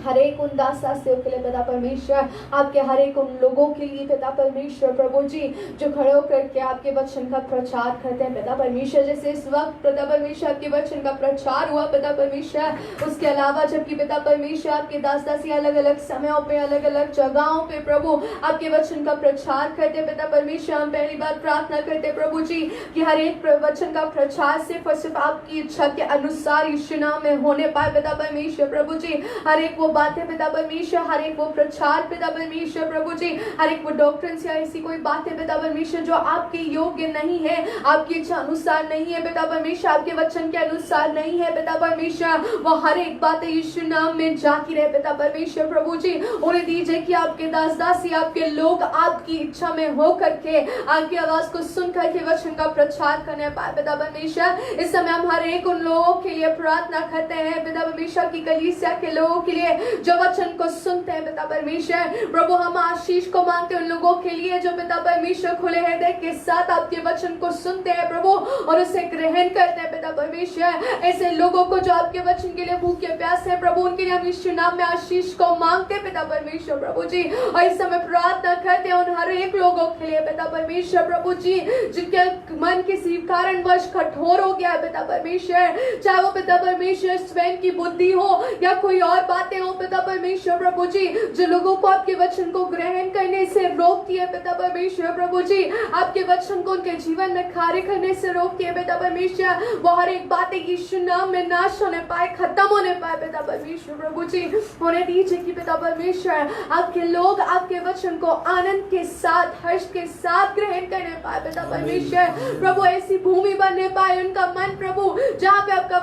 हर एक उन दासास्यों के लिए पिता परमेश्वर, आपके हर एक उन लोगों के लिए पिता परमेश्वर प्रभु जी जो खड़े होकर के आपके वचन का प्रचार करते हैं पिता परमेश्वर। जैसे इस वक्त पिता परमेश्वर आपके वचन का प्रचार हुआ पिता परमेश्वर, उसके अलावा जबकि पिता परमेश्वर आपके दास दासी अलग अलग समयों पे अलग अलग जगहों पे प्रभु आपके वचन का प्रचार करते पिता परमेश्वर, हम पहली बार प्रार्थना करते प्रभु जी कि हर एक वचन का प्रचार सिर्फ और सिर्फ आपकी इच्छा के अनुसार यीशु नाम में होने पाए पिता परमेश्वर। प्रभु जी हर एक एक वो बातें पिता परमेश्वर, हर एक वो प्रचार पिता परमेश्वर प्रभु जी, हर एक वो डॉक्ट्रिन्स या ऐसी कोई बातें पिता परमेश्वर जो आपके योग्य नहीं है, आपकी इच्छा अनुसार नहीं है पिता परमेश्वर, आपके वचन के अनुसार नहीं है पिता परमेश्वर, वो हर एक बातें यीशु नाम में जाती रहे पिता परमेश्वर प्रभु जी। उन्हें दीजिए कि आपके दास दासी, आपके लोग आपकी इच्छा में हो करके आपकी आवाज को सुन करके वचन का प्रचार करने पाए पिता परमेश्वर। इस समय हम हर एक उन लोगों के लिए प्रार्थना करते हैं पिता परमेश्वर की कलीसिया के लोगों के लिए जो वचन को सुनते हैं पिता परमेश्वर प्रभु। हम आशीष को मांगते हैं उन लोगों के लिए जो पिता परमेश्वर खुले हृदय के साथ आपके वचन को सुनते हैं प्रभु और उसे ग्रहण करते हैं पिता परमेश्वर। ऐसे लोगों को जो आपके वचन के लिए भूखे प्यासे हैं प्रभु, उनके लिए हम यीशु नाम में आशीष को मांगते हैं पिता परमेश्वर प्रभु जी। और इस समय प्रार्थना करते हैं उन हर एक लोगों के लिए पिता परमेश्वर प्रभु जी जिनके मन किसी कारणवश कठोर हो गया है पिता परमेश्वर, चाहे वो पिता परमेश्वर स्वयं की बुद्धि हो या कोई और बातें हो पिता परमेश्वर प्रभु जी, जो लोगों को आपके वचन को ग्रहण करने से रोकती है पिता परमेश्वर प्रभु जी, आपके वचन को उनके जीवन में कार्य करने से रोकती है पिता परमेश्वर। वो हर एक बातें यीशु नाम में नाश होने पाए, खत्म होने पाए पिता परमेश्वर प्रभु जी। उन्हें दीजिए कि पिता परमेश्वर आपके लोग आपके वचन को आनंद के साथ, हर्ष के साथ ग्रहण करने पाए पिता परमेश्वर प्रभु। ऐसी भूमि बनने पाए उनका मन प्रभु जहाँ पे आपका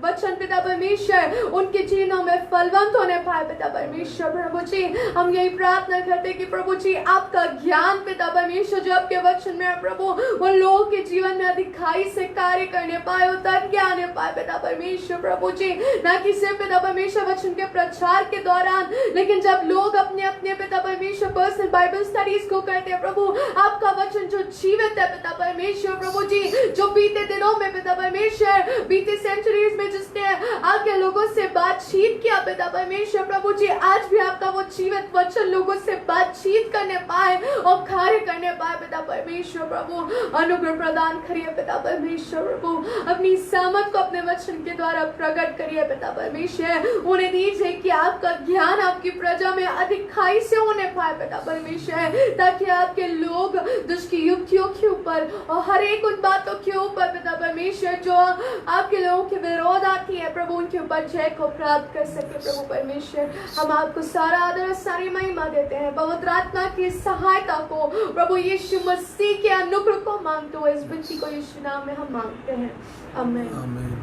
वचन पिता परमेश्वर उनके जीवनों में फलवंत होने पाए पिता परमेश्वर प्रभु जी। हम यही प्रार्थना करते हैं कि प्रभु जी आपका ज्ञान पिता परमेश्वर जो आपके वचन में है प्रभु, उन लोगों के जीवन में अधिकाई से कार्य करने पाए, उतर के आने पाए पिता परमेश्वर प्रभु जी। ना कि सिर्फ पिता परमेश्वर वचन के प्रचार के दौरान, लेकिन जब लोग अपने अपने पिता परमेश्वर पर्सनल बाइबल स्टडीज को करते हैं प्रभु, आपका वचन जो जीवित है पिता परमेश्वर प्रभु जी, जो बीते दिनों में पिता परमेश्वर, बीते सेंचुरीज में जिसने आपके लोगों से बातचीत किया पिता परमेश्वर प्रभु जी, आज भी आपका वो जीवित वचन लोगों से बातचीत करने पाए और कार्य करने पाए पिता परमेश्वर प्रभु। अनुग्रह प्रदान करिए पिता परमेश्वर प्रभु, अपनी सामर्थ को अपने वचन के द्वारा प्रकट करिए पिता परमेश्वर। उन्हें दीजिए कि आपका ज्ञान आपकी प्रजा में अधिकाई से होने पाए पिता परमेश्वर, ताकि आपके लोग दुष्ट की युक्तियों के ऊपर और हर एक उन बातों के ऊपर पिता परमेश्वर जो आपके लोगों के विरोध आती है प्रभु, उनके ऊपर जय को प्राप्त कर सके प्रभु परमेश्वर। हम आपको सारा आदर और सारी महिमा देते हैं। पवित्र आत्मा की सहायता को प्रभु यीशु मसीह के अनुग्रह को मांगते हुए इस बच्ची को यीशु नाम में हम मांगते हैं, आमीन। आमीन।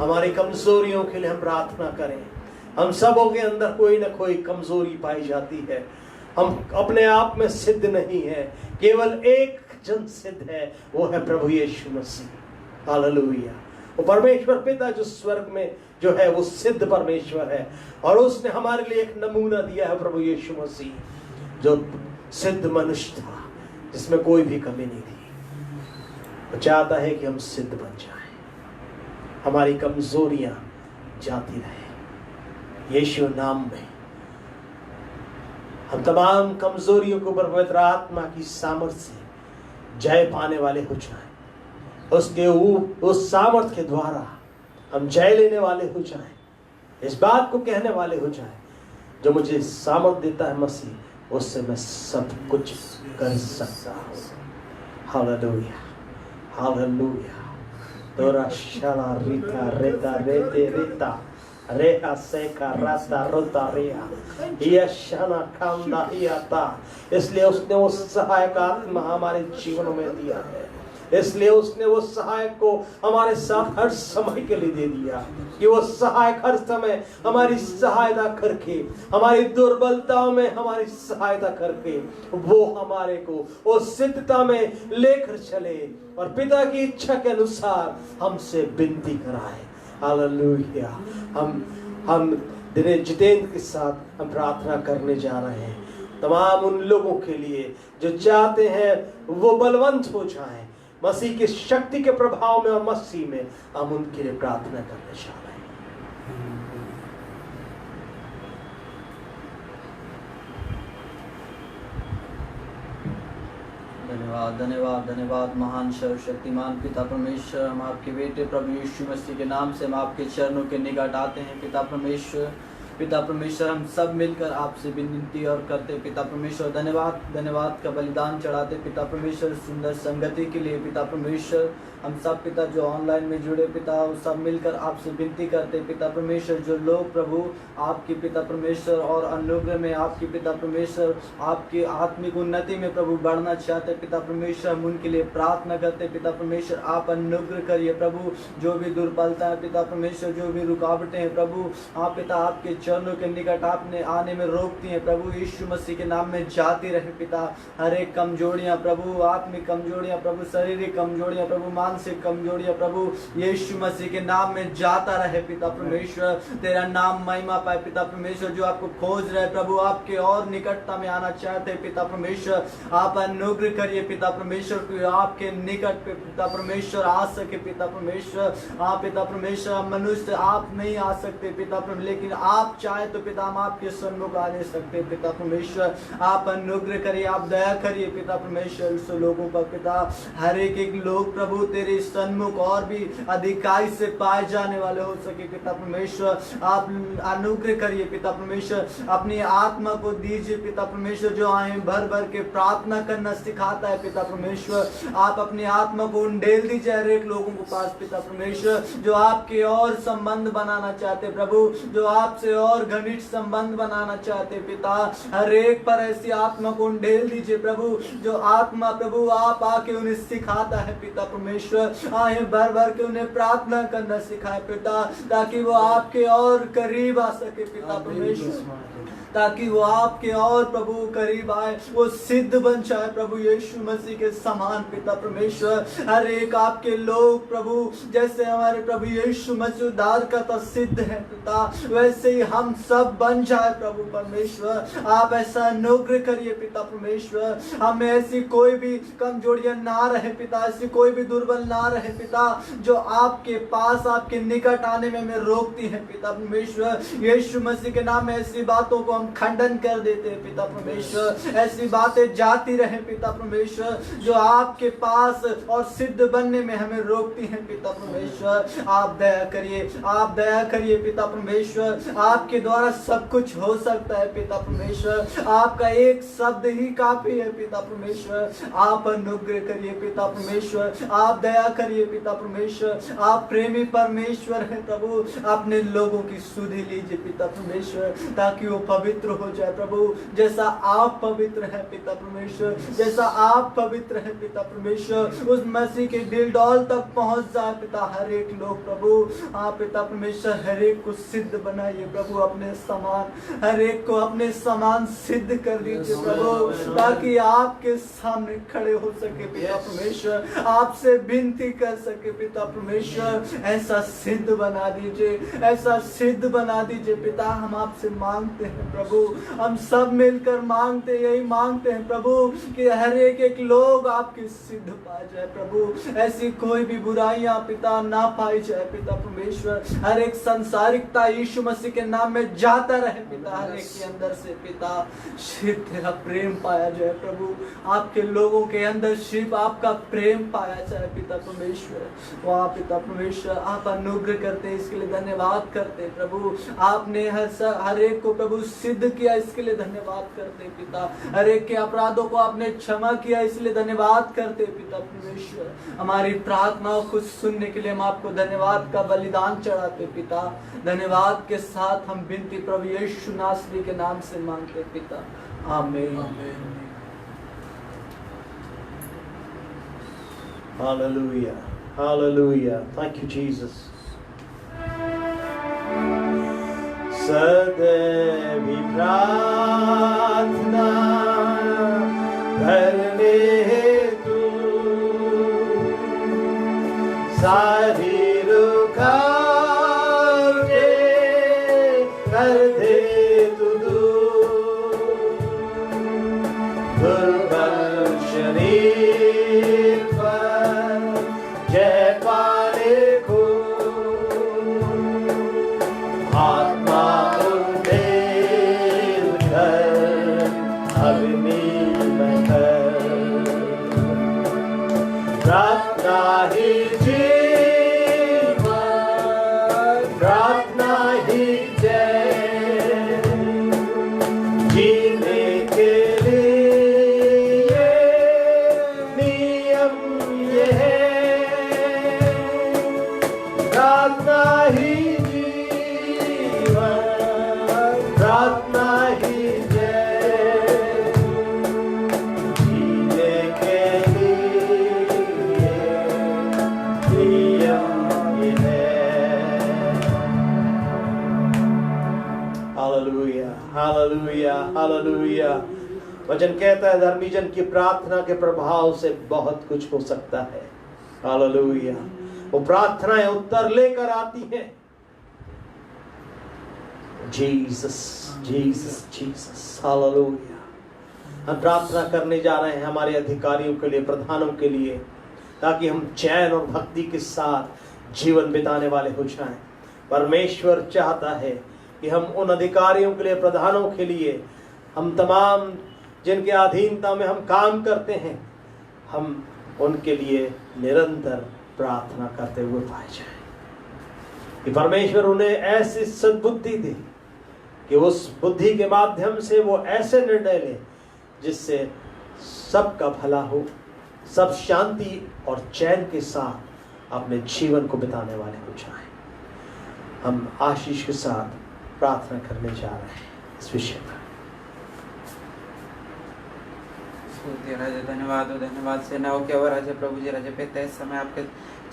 हमारी कमजोरियों के लिए हम प्रार्थना करें। हम सबों के अंदर कोई ना कोई कमजोरी पाई जाती है। हम अपने आप में सिद्ध नहीं है, केवल एक जन सिद्ध है, वो है प्रभु यीशु मसीह। हालेलुया। वो परमेश्वर पिता जो स्वर्ग में जो है वो सिद्ध परमेश्वर है, और उसने हमारे लिए एक नमूना दिया है प्रभु यीशु मसीह जो सिद्ध मनुष्य था, जिसमें कोई भी कमी नहीं थी। वो चाहता है कि हम सिद्ध बन जाएं, हमारी कमजोरियां जाती रहे। यीशु नाम में हम तमाम कमजोरियों को पवित्र आत्मा की सामर्थ से जय पाने वाले हो जाएं। उसके उस सामर्थ के द्वारा हम जय लेने वाले हो जाएं। इस बात को कहने वाले हो जाए, जो मुझे सामर्थ देता है मसीह, उससे मैं सब कुछ कर सकता हूँ। Hallelujah, hallelujah. तोरा शाला रीता रेता रेते रेता रेहा सेका राता रोता रेहा यह शाना कांदा हियाता। इसलिए उसने वो सहायक आत्मा हमारे जीवनों में दिया है। इसलिए उसने वो सहायक को हमारे साथ हर समय के लिए दे दिया कि वो सहायक हर समय हमारी सहायता करके, हमारी दुर्बलताओं में हमारी सहायता करके वो हमारे को उस सिद्धता में लेकर चले और पिता की इच्छा के अनुसार हमसे विनती कराए। हालेलुया। हम जितेंद्र के साथ हम प्रार्थना करने जा रहे हैं तमाम उन लोगों के लिए जो चाहते हैं वो बलवंत हो जाएं मसीह की शक्ति के प्रभाव में और मसीह में। हम उनके लिए प्रार्थना करने जा रहे हैं। धन्यवाद, धन्यवाद, धन्यवाद महान सर्वशक्तिमान पिता परमेश्वर। हम आपके बेटे प्रभु यीशु मसीह के नाम से हम आपके चरणों के निकट आते हैं पिता परमेश्वर। पिता परमेश्वर, हम सब मिलकर आपसे विनती और करते पिता परमेश्वर। धन्यवाद, धन्यवाद का बलिदान चढ़ाते पिता परमेश्वर सुंदर संगति के लिए पिता परमेश्वर। हम सब पिता जो ऑनलाइन में जुड़े पिता सब मिलकर आपसे विनती करते पिता परमेश्वर। जो लोग प्रभु आपकी पिता परमेश्वर और अनुग्रह में आपकी पिता परमेश्वर आपकी आत्मिक उन्नति में प्रभु बढ़ना चाहते पिता परमेश्वर, हम उनके लिए प्रार्थना करते पिता परमेश्वर। आप अनुग्रह करिए प्रभु। जो भी दुर्बलता है पिता परमेश्वर, जो भी रुकावटें हैं प्रभु, आप पिता आपके चरणों के निकट आपने आने में रोकती हैं प्रभु यीशु मसीह के नाम में जाती रहे पिता। हर एक कमजोरियां प्रभु, आत्मिक कमजोरियां प्रभु, शारीरिक कमजोरियां प्रभु, मानसिक कमजोरियां प्रभु यीशु मसीह के नाम में जाता रहे पिता परमेश्वर। तेरा नाम महिमा पाए पिता परमेश्वर। जो आपको खोज रहे प्रभु, आपके और निकटता में आना चाहते पिता परमेश्वर, आप अनुग्रह करिए पिता परमेश्वर। आपके निकट पे पिता परमेश्वर आ सके पिता परमेश्वर। आप पिता परमेश्वर, मनुष्य आप नहीं आ सकते पिता परमेश्वर, लेकिन आप चाहे तो पिता हम आपके सन्मुख आ नहीं सकते पिता परमेश्वर। आप अनुग्रह करिए, आप दया करिए पिता परमेश्वर उस लोगों पर पिता। हर एक लोग प्रभु तेरे सन्मुख और भी अधिकाई से पाए जाने वाले हो सके पिता परमेश्वर। आप अनुग्रह करिए पिता परमेश्वर। अपनी आत्मा को दीजिए पिता परमेश्वर, जो आए भर भर के प्रार्थना करना सिखाता है पिता परमेश्वर। आप अपनी आत्मा को उंडेल दीजिए हर एक लोगों को पास पिता परमेश्वर, जो आपके और संबंध बनाना चाहते प्रभु, जो आपसे और घनिष्ठ संबंध बनाना चाहते पिता। हर एक पर ऐसी आत्मा को उंडेल दीजिए प्रभु, जो आत्मा प्रभु आप आके उन्हें सिखाता है पिता परमेश्वर। आए भर भर के उन्हें प्रार्थना करना सिखाए पिता, ताकि वो आपके और करीब आ सके पिता परमेश्वर, ताकि वो आपके और प्रभु करीब आए, वो सिद्ध बन जाए प्रभु यीशु मसीह के समान पिता परमेश्वर। हर एक आपके लोग प्रभु, जैसे हमारे प्रभु यीशु मसीह उद्धार करता सिद्ध है पिता, वैसे ही हम सब बन जाए प्रभु परमेश्वर। आप ऐसा अनुग्रह करिए पिता परमेश्वर। हमें ऐसी कोई भी कमजोरियां ना रहे पिता, ऐसी कोई भी दुर्बल ना रहे पिता, जो आपके पास आपके निकट आने में हमें रोकती है पिता परमेश्वर। यीशु मसीह के नाम में ऐसी बातों को हम खंडन कर देते हैं पिता परमेश्वर। ऐसी बातें जाती रहे पिता परमेश्वर, जो आपके पास और सिद्ध बनने में हमें रोकती हैं पिता परमेश्वर। आप दया करिए, आप दया करिए पिता परमेश्वर। आपके द्वारा सब कुछ हो सकता है पिता परमेश्वर। आपका एक शब्द ही काफी है पिता परमेश्वर। आप अनुग्रह करिए पिता परमेश्वर, आप दया करिए पिता परमेश्वर। आप प्रेमी परमेश्वर है प्रभु। अपने लोगों की सुधि लीजिए पिता परमेश्वर, ताकि वो पवित्र हो जाए प्रभु, जैसा आप पवित्र है पिता परमेश्वर, जैसा आप पवित्र है पिता परमेश्वर। उस मसीह के दिल डौल तक पहुंच जाए पिता हर एक लोग प्रभु। आप पिता परमेश्वर हर एक को सिद्ध बनाइए प्रभु, अपने समान हर एक को अपने समान सिद्ध कर दीजिए प्रभु, ताकि आपके सामने खड़े हो सके पिता परमेश्वर, आपसे विनती कर सके पिता परमेश्वर। ऐसा सिद्ध बना दीजिए, ऐसा सिद्ध बना दीजिए पिता। हम आपसे मांगते हैं प्रभु, हम सब मिलकर मांगते, यही मांगते हैं प्रभु, कि हर एक लोग आपके सिद्ध पाए जाए प्रभु। ऐसी कोई भी बुराइयां पिता ना पाई जाए पिता परमेश्वर। हर एक संसारिकता यीशु मसीह के नाम नाम में जाता रहे पिता, हर एक के अंदर से पिता सिर्फ तेरा प्रेम पाया जाए प्रभु, आपके लोगों के अंदर सिर्फ आपका प्रेम पाया जाए पिता परमेश्वर। वहाँ पिता परमेश्वर आप अनुग्रह करते हैं, इसके लिए धन्यवाद करते हैं प्रभु। आपने हर एक को प्रभु सिद्ध किया, इसके लिए धन्यवाद करते हैं पिता। हर एक के अपराधों को आपने क्षमा किया, इसलिए धन्यवाद करते हैं पिता परमेश्वर। हमारी प्रार्थनाओं को सुनने के लिए हम आपको धन्यवाद का बलिदान चढ़ाते पिता। धन्यवाद के साथ हम विनती प्रभु यीशु नासरी के नाम से मांगते पिता, आमीन। Hallelujah. Hallelujah. Thank you, Jesus. सदैव प्रार्थना करने हेतु सारी रुकावटें कर दे तू दूर। दुर्बल शरीर पर जय पाने को आत्मा उन्हें कर अग्नि में कर। प्रार्थना ही जीवन, प्रार्थना ही जय, जीने के लिए नियम ये है। प्रार्थना ही जीवन, प्रार्थना ही जय, जीने के लिए नियम ये है। Hallelujah, hallelujah, hallelujah. वचन कहता है धर्मी जन की प्रार्थना के प्रभाव से बहुत कुछ हो सकता है। हालेलुया। वो प्रार्थनाएं उत्तर लेकर आती हैं। Jesus, Jesus, Jesus, hallelujah. हम प्रार्थना करने जा रहे हैं हमारे अधिकारियों के लिए, प्रधानों के लिए, ताकि हम चैन और भक्ति के साथ जीवन बिताने वाले हो जाएं। परमेश्वर चाहता है कि हम उन अधिकारियों के लिए, प्रधानों के लिए, हम तमाम जिनके अधीनता में हम काम करते हैं, हम उनके लिए निरंतर प्रार्थना करते हुए पाए जाएं कि परमेश्वर उन्हें ऐसी सद्बुद्धि दे कि उस बुद्धि के माध्यम से वो ऐसे निर्णय लें जिससे सबका भला हो, सब शांति और चैन के साथ अपने जीवन को बिताने वाले हो जाएं। हम आशीष के साथ प्रार्थना करने जा रहे हैं इस विषय पर। राजा धन्यवाद हो, धन्यवाद सेनाओं के और राजा प्रभु जी राजा पिता इस समय आपके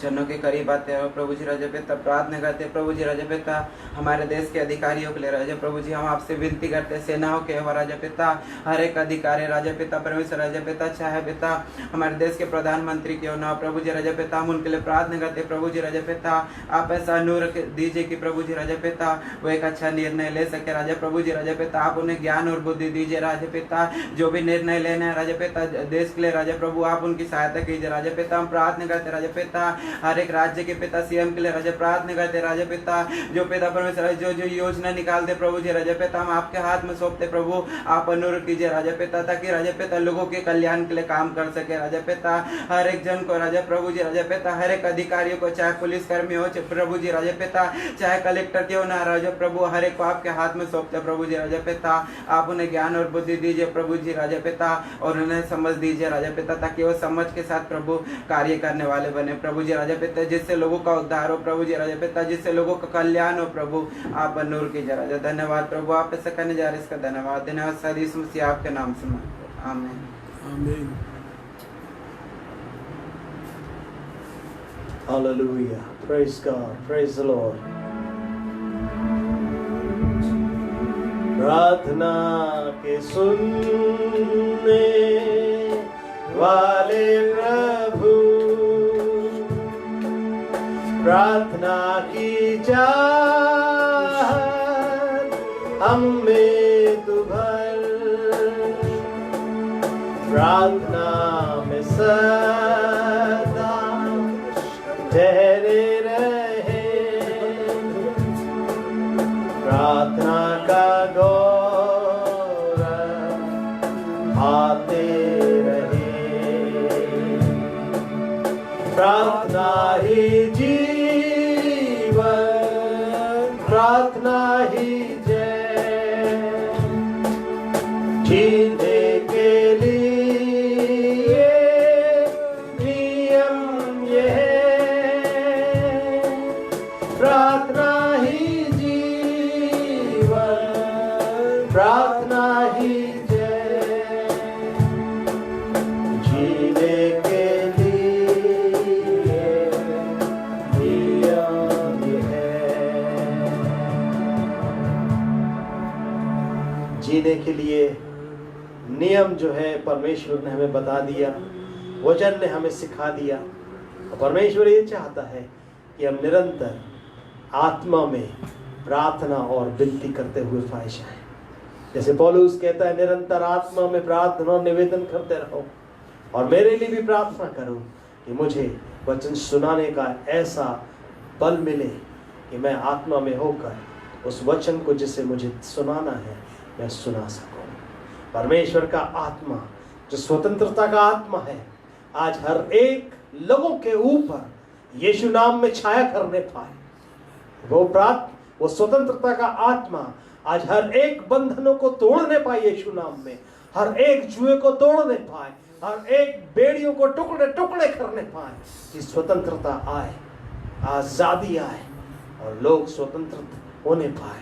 चरणों के करीब आते हैं और प्रभु जी राजा पिता प्रार्थना करते हैं। प्रभु जी राजा पिता हमारे देश के अधिकारियों के लिए राजा प्रभु जी हम आपसे विनती करते हैं, सेनाओं के और राजा पिता हर एक अधिकारी राजा पिता परमेश्वर राजा पिता, चाहे पिता हमारे देश के प्रधानमंत्री क्यों ना प्रभु जी राजा पिता, हम उनके लिए प्रार्थना करते हैं। प्रभु जी राजा पिता आप ऐसा नूर दीजिए कि प्रभु जी राजा पिता वो एक अच्छा निर्णय ले सके। राजा प्रभु जी राजा पिता आप उन्हें ज्ञान और बुद्धि दीजिए। राजा पिता जो भी निर्णय लेना है राजा पिता देश के लिए राजा प्रभु आप उनकी सहायता कीजिए। राजा पिता हम प्रार्थना करते राजा पिता हर एक राज्य के पिता सीएम के लिए राजा प्रार्थना करते राजा पिता, जो पिता परमेश्वर जो जो योजना निकालते प्रभु जी राजा पिता हम आपके हाथ में सौंपते प्रभु, आप अनुग्रह कीजिए राजा पिता, ताकि राजा पिता लोगों के कल्याण के लिए काम कर सके। राजा पिता हर एक जन को राजा प्रभु जी राजा पिता, हर एक अधिकारियों को, चाहे पुलिस कर्मी हो प्रभु जी राजा पिता, चाहे कलेक्टर क्यों ना राजा प्रभु, हर एक को आपके हाथ में सौंपते प्रभु जी राजा पिता, आप उन्हें ज्ञान और बुद्धि दीजिए प्रभु जी राजा पिता, और उन्हें समझ दीजिए राजा पिता, ताकि वो समझ के साथ प्रभु कार्य करने वाले बने प्रभु जी राजा पिता, जिससे लोगों का उद्धार हो प्रभु जी राजा पिता, जिससे लोगों का कल्याण हो प्रभु, आप नूर कीजिए राजा। धन्यवाद प्रभु, आप ऐसा करने जा रहे इसका धन्यवाद। धन्यवाद सर यीशु मसीह आपके नाम से मांगते, आमीन आमीन। Hallelujah. Praise God. Praise the Lord. प्रार्थना के सुनने वाले प्रभु, प्रार्थना की चाहत हम में तू भर, प्रार्थना में सदा ठहरे रहे, प्रार्थना जीने के लिए नियम ये है, प्रार्थना ही जीवन, प्रार्थना ही जय। जीने के लिए नियम ये है। जीने के लिए नियम जो है परमेश्वर ने हमें बता दिया, वचन ने हमें सिखा दिया। और परमेश्वर ये चाहता है कि हम निरंतर आत्मा में प्रार्थना और विनती करते हुए पाए जाएं। जैसे पौलुस कहता है, निरंतर आत्मा में प्रार्थना और निवेदन करते रहो। और मेरे लिए भी प्रार्थना करो कि मुझे वचन सुनाने का ऐसा बल मिले कि मैं आत्मा में होकर उस वचन को जिसे मुझे सुनाना है मैं सुना सकूं। परमेश्वर का आत्मा जो स्वतंत्रता का आत्मा है, आज हर एक लोगों के ऊपर यीशु नाम में छाया करने पाए। वो स्वतंत्रता का आत्मा आज हर एक बंधनों को तोड़ने पाए यीशु नाम में, हर एक जुए को तोड़ने पाए, हर एक बेड़ियों को टुकड़े टुकड़े करने पाए कि स्वतंत्रता आए, आजादी आए और लोग स्वतंत्र होने पाए।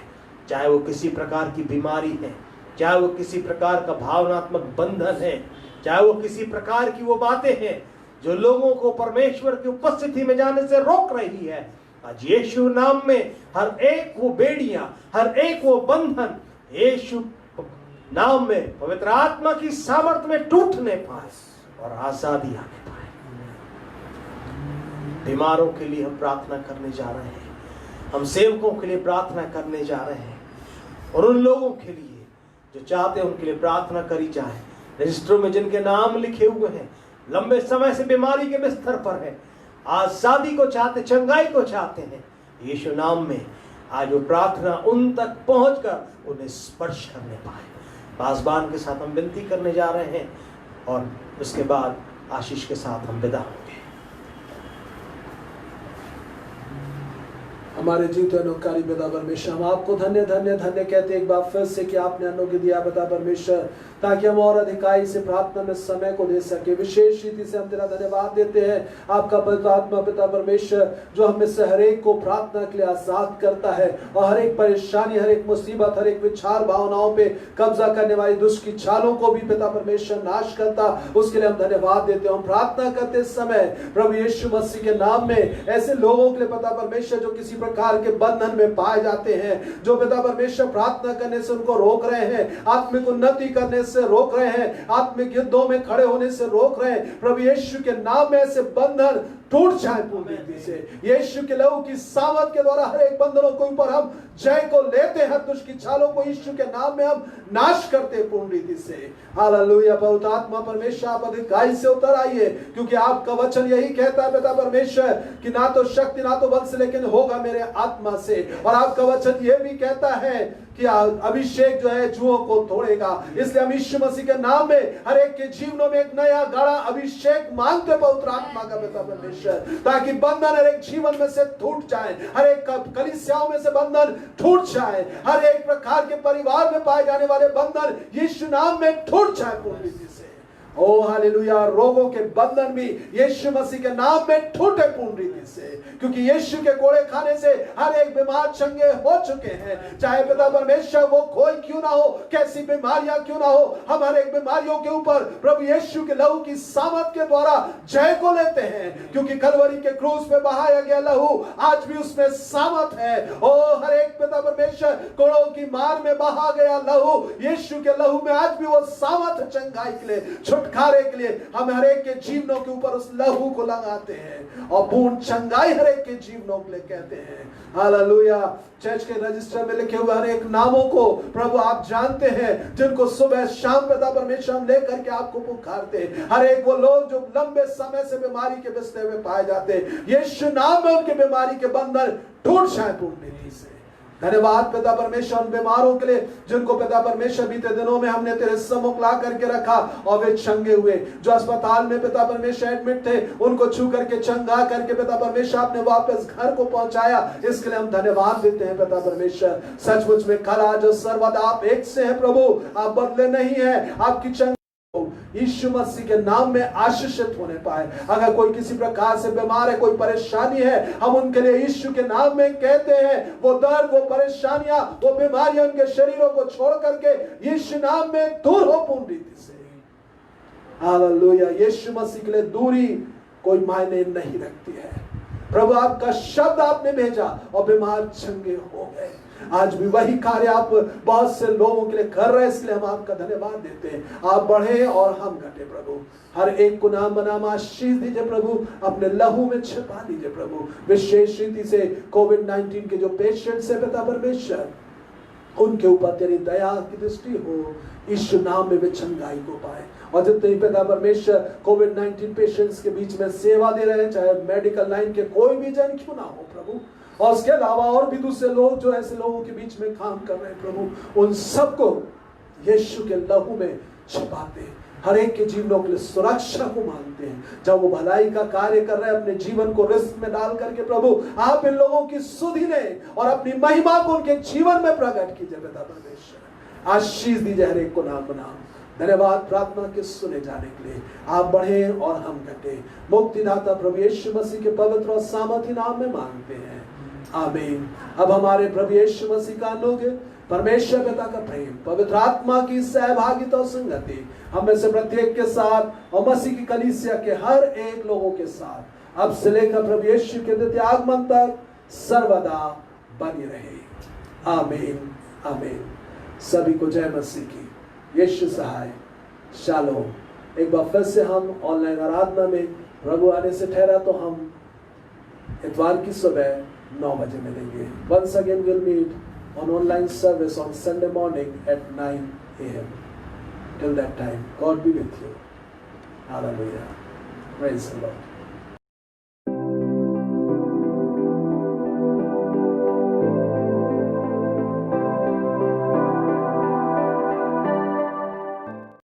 चाहे वो किसी प्रकार की बीमारी है, चाहे वो किसी प्रकार का भावनात्मक बंधन है, चाहे वो किसी प्रकार की वो बातें हैं जो लोगों को परमेश्वर की उपस्थिति में जाने से रोक रही है, आज यीशु नाम में हर एक वो बेड़ियां, हर एक वो बंधन यीशु नाम में पवित्र आत्मा की सामर्थ्य में टूटने पाए और आजादी आने पाए। बीमारों के लिए हम प्रार्थना करने जा रहे हैं, हम सेवकों के लिए प्रार्थना करने जा रहे हैं, और उन लोगों के लिए जो चाहते हैं उनके लिए प्रार्थना करी जाए। रजिस्टरों में जिनके नाम लिखे हुए हैं, लंबे समय से बीमारी के बिस्तर पर है, आजादी को चाहते, चंगाई को चाहते हैं, यीशु नाम में आज वो प्रार्थना उन तक पहुंचकर उन्हें स्पर्श करने पाए। पासबान के साथ हम विनती करने जा रहे हैं और उसके बाद आशीष के साथ हम विदा होंगे। हमारे जीवित अनुकारी पिता परमेश्वर, हम आपको धन्य धन्य धन्य कहते हैं एक बार फिर से कि आपने अनुग्रह दिया पिता परमेश्वर, ताकि हम और अधिकाई से प्रार्थना में समय को दे सके। विशेष रीति से हम तेरा धन्यवाद देते हैं आपका पवित्र आत्मा पिता परमेश्वर, जो हमें से हर एक को प्रार्थना के लिए आजाद करता है और हर एक परेशानी, हर एक मुसीबत, हर एक विचार भावनाओं पे कब्जा करने वाली दुष्ट की चालों को भी पिता परमेश्वर नाश करता, उसके लिए हम धन्यवाद देते हैं। हम प्रार्थना करते समय प्रभु यीशु मसीह के नाम में ऐसे लोगों के लिए पिता परमेश्वर जो किसी प्रकार के बंधन में पाए जाते हैं, जो पिता परमेश्वर प्रार्थना करने से उनको रोक रहे हैं, आत्मिक उन्नति करने से रोक रहे हैं, आत्मिक युद्धों में खड़े होने से रोक रहे हैं, प्रभु यीशु के नाम में ऐसे बंधन टूट जाए पूर्ण रीति से। यीशु के लहू की सामर्थ के द्वारा हर एक बंधनों के ऊपर हम जय को लेते हैं, दुष्ट की चालों को यीशु के नाम में हम नाश करते हैं पूर्ण रीति से। हालेलुया। पवित्र आत्मा परमेश्वर आप अधिकाई से उतर आइए, क्योंकि आपका वचन यही कहता है पिता परमेश्वर कि ना तो शक्ति ना तो बल से लेकिन होगा मेरे आत्मा से। और आपका वचन यह भी कहता है कि अभिषेक जो है जुओं को तोड़ेगा। इसलिए हम यीशु मसीह के नाम में हर एक के जीवनों में एक नया गाढ़ा अभिषेक मांगते पवित्र आत्मा का पिता परमेश्वर, ताकि बंधन हर एक जीवन में से टूट जाए, हर एक कलीसियाओं में से बंधन टूट जाए, हर एक प्रकार के परिवार में पाए जाने वाले बंधन यीशु नाम में टूट जाए पूर्ण रीति से। ओ हालेलुया। रोगों के बंधन भी यीशु मसीह के नाम में टूटे पूर्ण रीति से, क्योंकि यीशु के कोड़े खाने से हर एक बीमार चंगे हो चुके हैं। चाहे पिता परमेश्वर वो कोई क्यों ना हो, कैसी बीमारियां क्यों ना हो, हम हर एक बीमारियों के ऊपर प्रभु यीशु के लहू की सामर्थ के द्वारा जय को लेते हैं, क्योंकि कलवरी के क्रूस पे बहाया गया लहू आज भी उसमें सामर्थ है। ओ हर एक पिता परमेश्वर कोड़ों की मार में बहा गया लहू, यीशु के लहू में आज भी वो सामर्थ चंगाई के लिए, छुटकारे के लिए हम हर एक के जीवनों के ऊपर उस लहू को लगाते हैं और पूर्ण चंगाई हर एक के जीवनों के लिए कहते हैं। हालेलुया। चर्च के रजिस्टर में लिखे हुए हर एक नामों को प्रभु आप जानते हैं, जिनको सुबह शाम पिता परमेश्वर हम लेकर के आपको पुकारते हैं। हर एक वो लोग जो लंबे समय से बीमारी के बिस्तर में पाए जाते हैं, यीशु नाम में उनके बीमारी के बंधन टूट जाए पूर्ण रीति से। धन्यवाद पिता परमेश्वर उन बीमारों के लिए जिनको पिता परमेश्वर बीते दिनों में हमने तेरे सम्मुख ला करके रखा और वे चंगे हुए। जो अस्पताल में पिता परमेश्वर एडमिट थे उनको छू करके चंगा करके पिता परमेश्वर आपने वापस घर को पहुंचाया, इसके लिए हम धन्यवाद देते हैं पिता परमेश्वर। सचमुच में कल आज और सर्वदा आप एक से हैं प्रभु, आप बदले नहीं है। आपकी चंगा यीशु मसीह के नाम में आशीषित होने पाए। अगर कोई किसी प्रकार से बीमार है, कोई परेशानी है, हम उनके लिए यीशु के नाम में कहते हैं वो दर्द, वो परेशानियां, वो बीमारियां उनके शरीरों को छोड़ करके यीशु नाम में दूर हो पूर्ण रीति से। हालेलुया। यीशु मसीह के लिए दूरी कोई मायने नहीं रखती है। प्रभु आपका शब्द आपने भेजा और बीमार चंगे हो गए। आज भी वही कार्य आप बहुत से लोगों के लिए कर रहे हैं, इसलिए हम आपका धन्यवाद देते हैं। आप बढ़े और हम घटे प्रभु। हर एक को नाम बनाम आशीष दीजिए प्रभु, अपने लहू में छिपा दीजिए प्रभु। विशेष रीति से कोविड-19 के जो पेशेंट्स है पिता परमेश्वर, उनके ऊपर तेरी दया की दृष्टि हो, यीशु नाम में वे चंगाई को पाए। और जितने ही पिता परमेश्वर कोविड-19 पेशेंट्स के बीच में सेवा दे रहे हैं, चाहे मेडिकल लाइन के कोई भी जन क्यों ना हो प्रभु, और उसके अलावा और भी दूसरे लोग जो ऐसे लोगों के बीच में काम कर रहे हैं प्रभु, उन सबको यीशु के लहू में छिपाते हैं। हर एक के जीवनों के लिए सुरक्षा को मांगते हैं। जब वो भलाई का कार्य कर रहे हैं, अपने जीवन को रिस्क में डाल करके प्रभु आप इन लोगों की सुधि ने और अपनी महिमा को उनके जीवन में प्रकट कीजिए पिता परमेश्वर। आशीष दीजिए हर एक को नाम बनाम। धन्यवाद प्रार्थना के सुने जाने के लिए। आप बढ़े और हम घटे। मुक्तिदाता प्रभु यीशु मसीह के पवित्र और सामर्थी नाम में मांगते हैं, आमीन। अब हमारे प्रभु यीशु मसीह का अनुग्रह, परमेश्वर पिता का प्रेम, पवित्र आत्मा की सहभागिता और संगति हम में से प्रत्येक के साथ और मसीह की कलीसिया के हर एक लोगों के साथ अब से लेकर प्रभु यीशु के द्वितीय आगमन तक सर्वदा बनी रहे, आमीन आमीन। सभी को जय मसीह की। यीशु सहाय। शालोम। एक बार फिर से हम ऑनलाइन आराधना में प्रभु आने से ठहरा तो हम इतवार की सुबह 9 बजे मिलेंगे। Once again we'll meet on online service on Sunday morning at 9 a.m. Till that time, God be with you. Hallelujah. Praise the Lord.